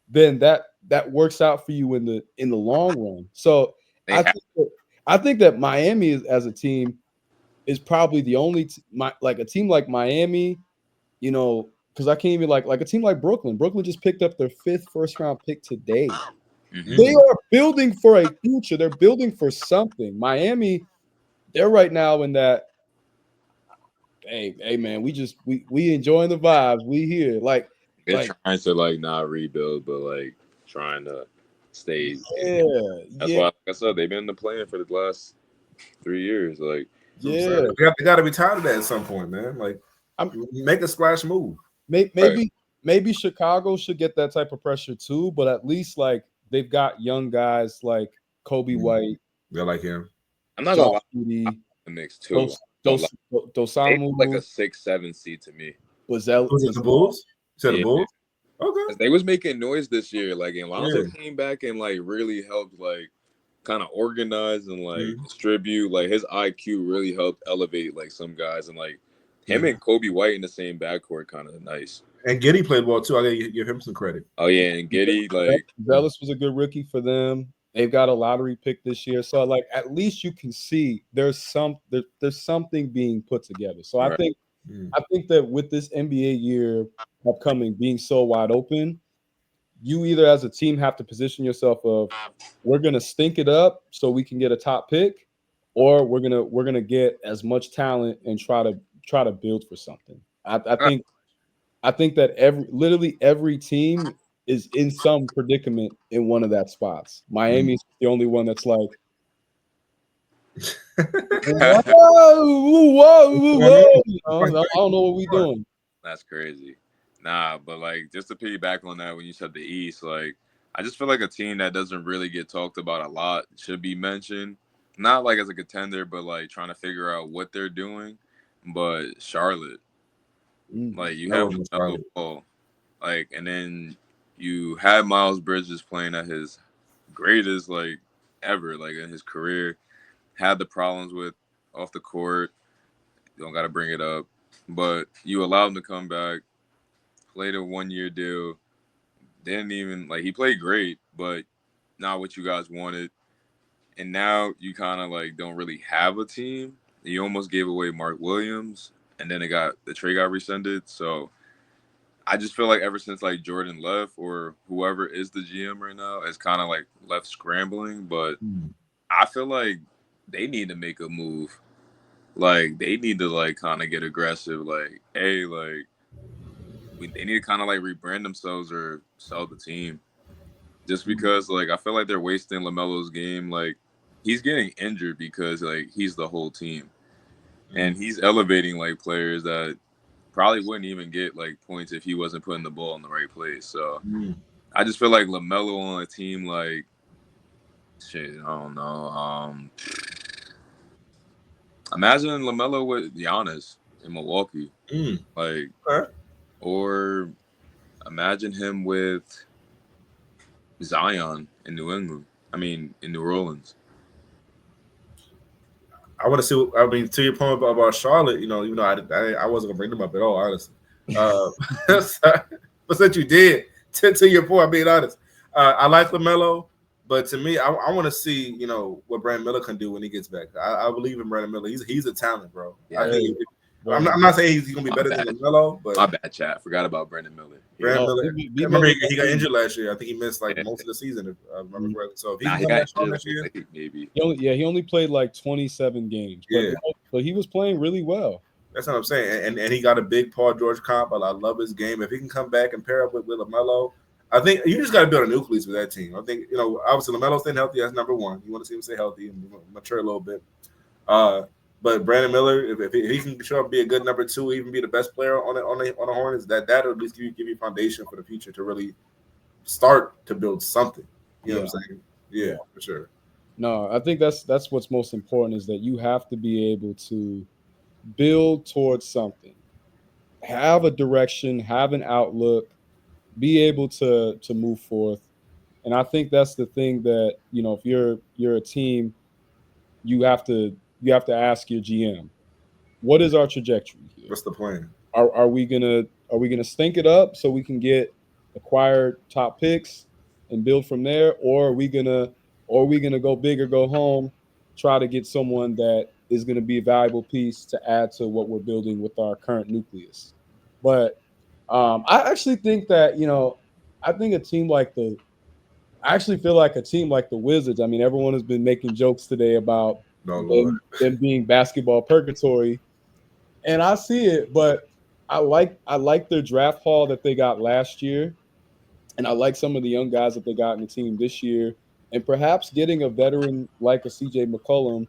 then that works out for you in the long run. So They I have think that, Miami as a team is probably the only like a team like Miami, because I can't even like a team like Brooklyn. Brooklyn just picked up their 5th first round pick today. They Mhm. are building for a future. They're building for something. Miami, they're right now in that. Hey man, we enjoying the vibes. We here, They're like trying to like not rebuild, but like trying to stay. yeah, That's why, yeah, like I said, they've been in the plan for the last 3 years. Like, You know what I'm saying? yeah. They got to be tired of that at some point, man. Like, I'm make a splash move. right. maybe Chicago should get that type of pressure too, but at least like they've got young guys like Kobe Mhm. White, They like him. I'm not gonna Josh lie, Giddey, the Knicks too. Gonna lie. Dos, They like a Dosamu, 6, 7 seed to me. Who's it? The Bulls? You said the Yeah, Bulls? Okay. 'cause they was making noise this year. Like, and Lonzo Yeah. came back and like really helped, like kind of organize and like Mhm. distribute. Like his IQ really helped elevate like some guys, and like him Mhm. and Kobe White in the same backcourt, kind of nice. And Giddy played well too. I gotta give him some credit. Oh yeah, and Giddy, like Zealous was a good rookie for them. They've got a lottery pick this year, so like at least you can see there's something being put together. So right. Mhm. I think that with this NBA year upcoming being so wide open, you either as a team have to position yourself of we're gonna stink it up so we can get a top pick, or we're gonna get as much talent and try to build for something. I think that literally every team is in some predicament in one of that spots. Miami's the only one that's like, whoa, whoa, Going whoa. on? I don't know what we're doing. That's crazy. Nah, but like just to piggyback on that, when you said the East, like I just feel like a team that doesn't really get talked about a lot should be mentioned. Not like as a contender, but like trying to figure out what they're doing. But Charlotte, like you I have love LaMelo Charlotte. Ball, like, and then you had Miles Bridges playing at his greatest like ever, like in his career. Had the problems with off the court. Don't got to bring it up, but you allowed him to come back, played a 1 year deal. Didn't even like he played great, but not what you guys wanted. And now you kind of like don't really have a team. You almost gave away Mark Williams, and then the trade got rescinded. So I just feel like ever since like Jordan left or whoever is the GM right now, it's kind of like left scrambling. But Mhm. I feel like they need to make a move. Like they need to like kind of get aggressive. Like, hey, like they need to kind of like rebrand themselves or sell the team. Just because like I feel like they're wasting LaMelo's game. Like he's getting injured because like he's the whole team, and he's elevating like players that probably wouldn't even get like points if he wasn't putting the ball in the right place. So Mhm. I just feel like LaMelo on a team like shit. I don't know. Imagine LaMelo with Giannis in Milwaukee, Mhm. like, Okay. or imagine him with Zion in New England. I mean, in New Orleans. I want to see. I mean, to your point about Charlotte, even though I wasn't gonna bring them up at all, honestly. Uh, but since you did, to your point, I'm being honest. I like Lamelo, but to me, I want to see what Brandon Miller can do when he gets back. I believe in Brandon Miller. He's a talent, bro. I Yeah, think. I'm Very not, I'm not saying he's gonna be my better than bad. Lamelo, but My bad, chat. Forgot about Brandon Miller. Yeah, Brandon no, Miller. B I remember Miller he got injured last year. I think he missed like yeah. most of the season, if I remember Mhm. correctly. So if he Nah, can he come got back strong injured this year, late, maybe. he only played like 27 games, yeah. but he was playing really well. That's what I'm saying. And he got a big Paul George comp. I love his game. If he can come back and pair up with LaMelo, I think you just got to build a nucleus with that team. I think, obviously LaMelo staying healthy, that's number one. You want to see him stay healthy and mature a little bit. But Brandon Miller, if he can show up, be a good number two, even be the best player on the Hornets, that'll at least give you foundation for the future to really start to build something. You know Yeah, what I'm saying? Yeah, for sure. no, I think that's what's most important is that you have to be able to build towards something, have a direction, have an outlook, be able to move forth. And I think that's the thing that if you're a team, you have to you have to ask your GM, what is our trajectory here? What's the plan? Are we gonna stink it up so we can get acquired top picks and build from there, or are we gonna go big or go home, try to get someone that is gonna be a valuable piece to add to what we're building with our current nucleus? But I actually think that I think a team like the I actually feel like a team like the Wizards. I mean, everyone has been making jokes today about No, Lord. them being basketball purgatory, and I see it, but I like their draft haul that they got last year, and I like some of the young guys that they got in the team this year, and perhaps getting a veteran like a CJ McCollum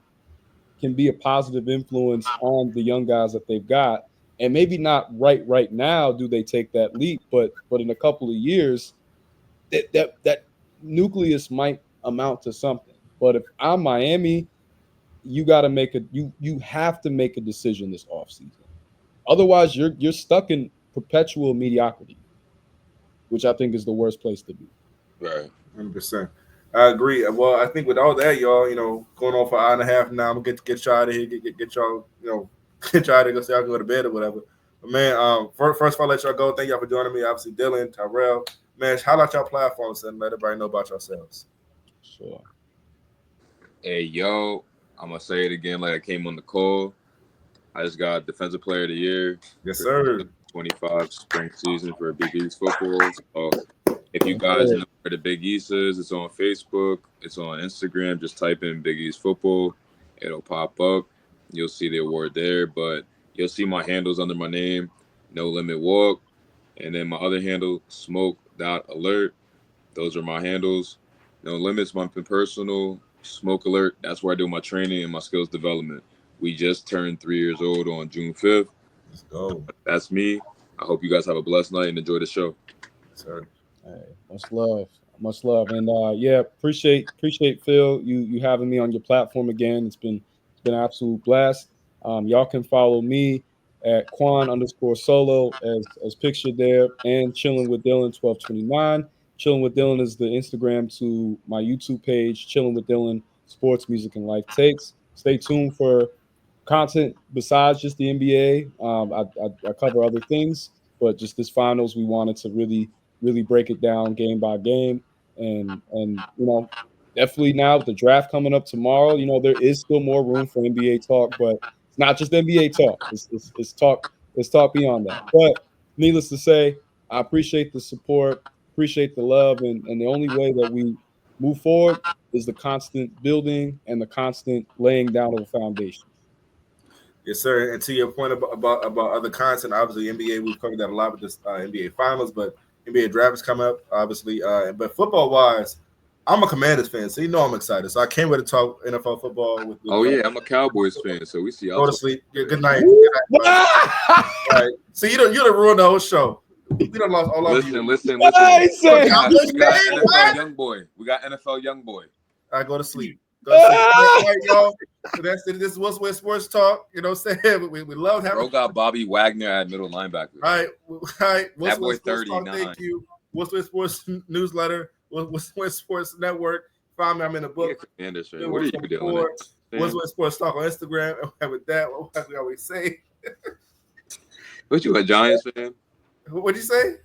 can be a positive influence on the young guys that they've got. And maybe not right now do they take that leap, but in a couple of years, that nucleus might amount to something. But if I'm Miami, you got to you have to make a decision this offseason. Otherwise, you're stuck in perpetual mediocrity, which I think is the worst place to be. Right. 100%. I agree. Well, I think with all that, y'all, going on for an hour and a half now, I'm gonna get y'all out of here, get y'all, get y'all out of here, so y'all can go to bed or whatever. But man, first of all, let y'all go. Thank y'all for joining me. Obviously, Dylan, Tyrell, man, holla out y'all platforms and let everybody know about yourselves. Sure. Hey, yo, I'm gonna say it again like I came on the call. I just got Defensive Player of the Year. Yes, sir. 25 spring season for Big East football. So if you guys know where the Big East is, it's on Facebook, it's on Instagram. Just type in Big East football, it'll pop up. You'll see the award there, but you'll see my handles under my name, No Limit Walk, and then my other handle, Smoke.alert. Those are my handles. No Limits, my personal. Smoke Alert, that's where I do my training and my skills development. We just turned 3 years old on June 5th. Let's go. That's me. I hope you guys have a blessed night and enjoy the show. Yes, sir. Hey, much love, and appreciate Phil you having me on your platform again. It's been an absolute blast. Y'all can follow me at Quan_solo as pictured there, and chilling with Dylan 1229. Chilling with Dylan is the Instagram to my YouTube page. Chilling with Dylan, sports, music, and life takes. Stay tuned for content besides just the NBA. I cover other things, but just this finals, we wanted to really break it down game by game, and definitely now with the draft coming up tomorrow, there is still more room for NBA talk, but it's not just NBA talk. It's talk beyond that. But needless to say, I appreciate the support, appreciate the love, and the only way that we move forward is the constant building and the constant laying down of a foundation. Yes, sir. And to your point about other content, obviously NBA, we've covered that a lot with this NBA Finals, but NBA draft is coming up, obviously. But football wise, I'm a Commanders fan, so I'm excited. So I can't wait to talk NFL football with Oh yeah, I'm a Cowboys fan, so we see y'all. Go to sleep. Good night. Good night. All right. So you done ruined the whole show. We done lost all of you. Listen. What I say? We got NFL young boy. We got NFL young boy. All right, go to sleep. All right, y'all. So that's it. This is What's West Sports Talk. You know what I'm saying? We love having. Bro got Bobby Wagner at middle linebacker. All right. That boy 39. Thank you. What's West Sports newsletter. What's West Sports Network. Find me. I'm in the book. Anderson, what are you doing? What's West Sports Talk on Instagram. And with that, what we always say. What, you a Giants fan? What'd you say?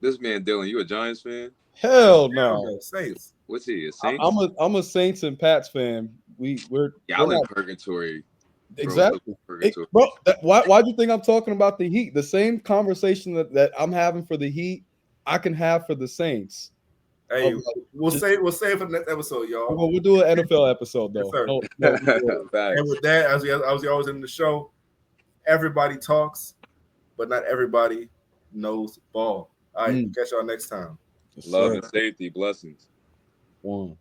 This man Dylan, you a Giants fan? Hell no. Saints. What's he? A Saints? I'm a Saints and Pats fan. We're y'all in purgatory. Exactly. Bro, why do you think I'm talking about the Heat? The same conversation that I'm having for the Heat, I can have for the Saints. Hey, we'll save for the next episode, y'all. We'll do an NFL episode though. Yes, and with that, as we always in the show, everybody talks, but not everybody knows ball. All right, catch y'all next time. Love and safety, blessings. One.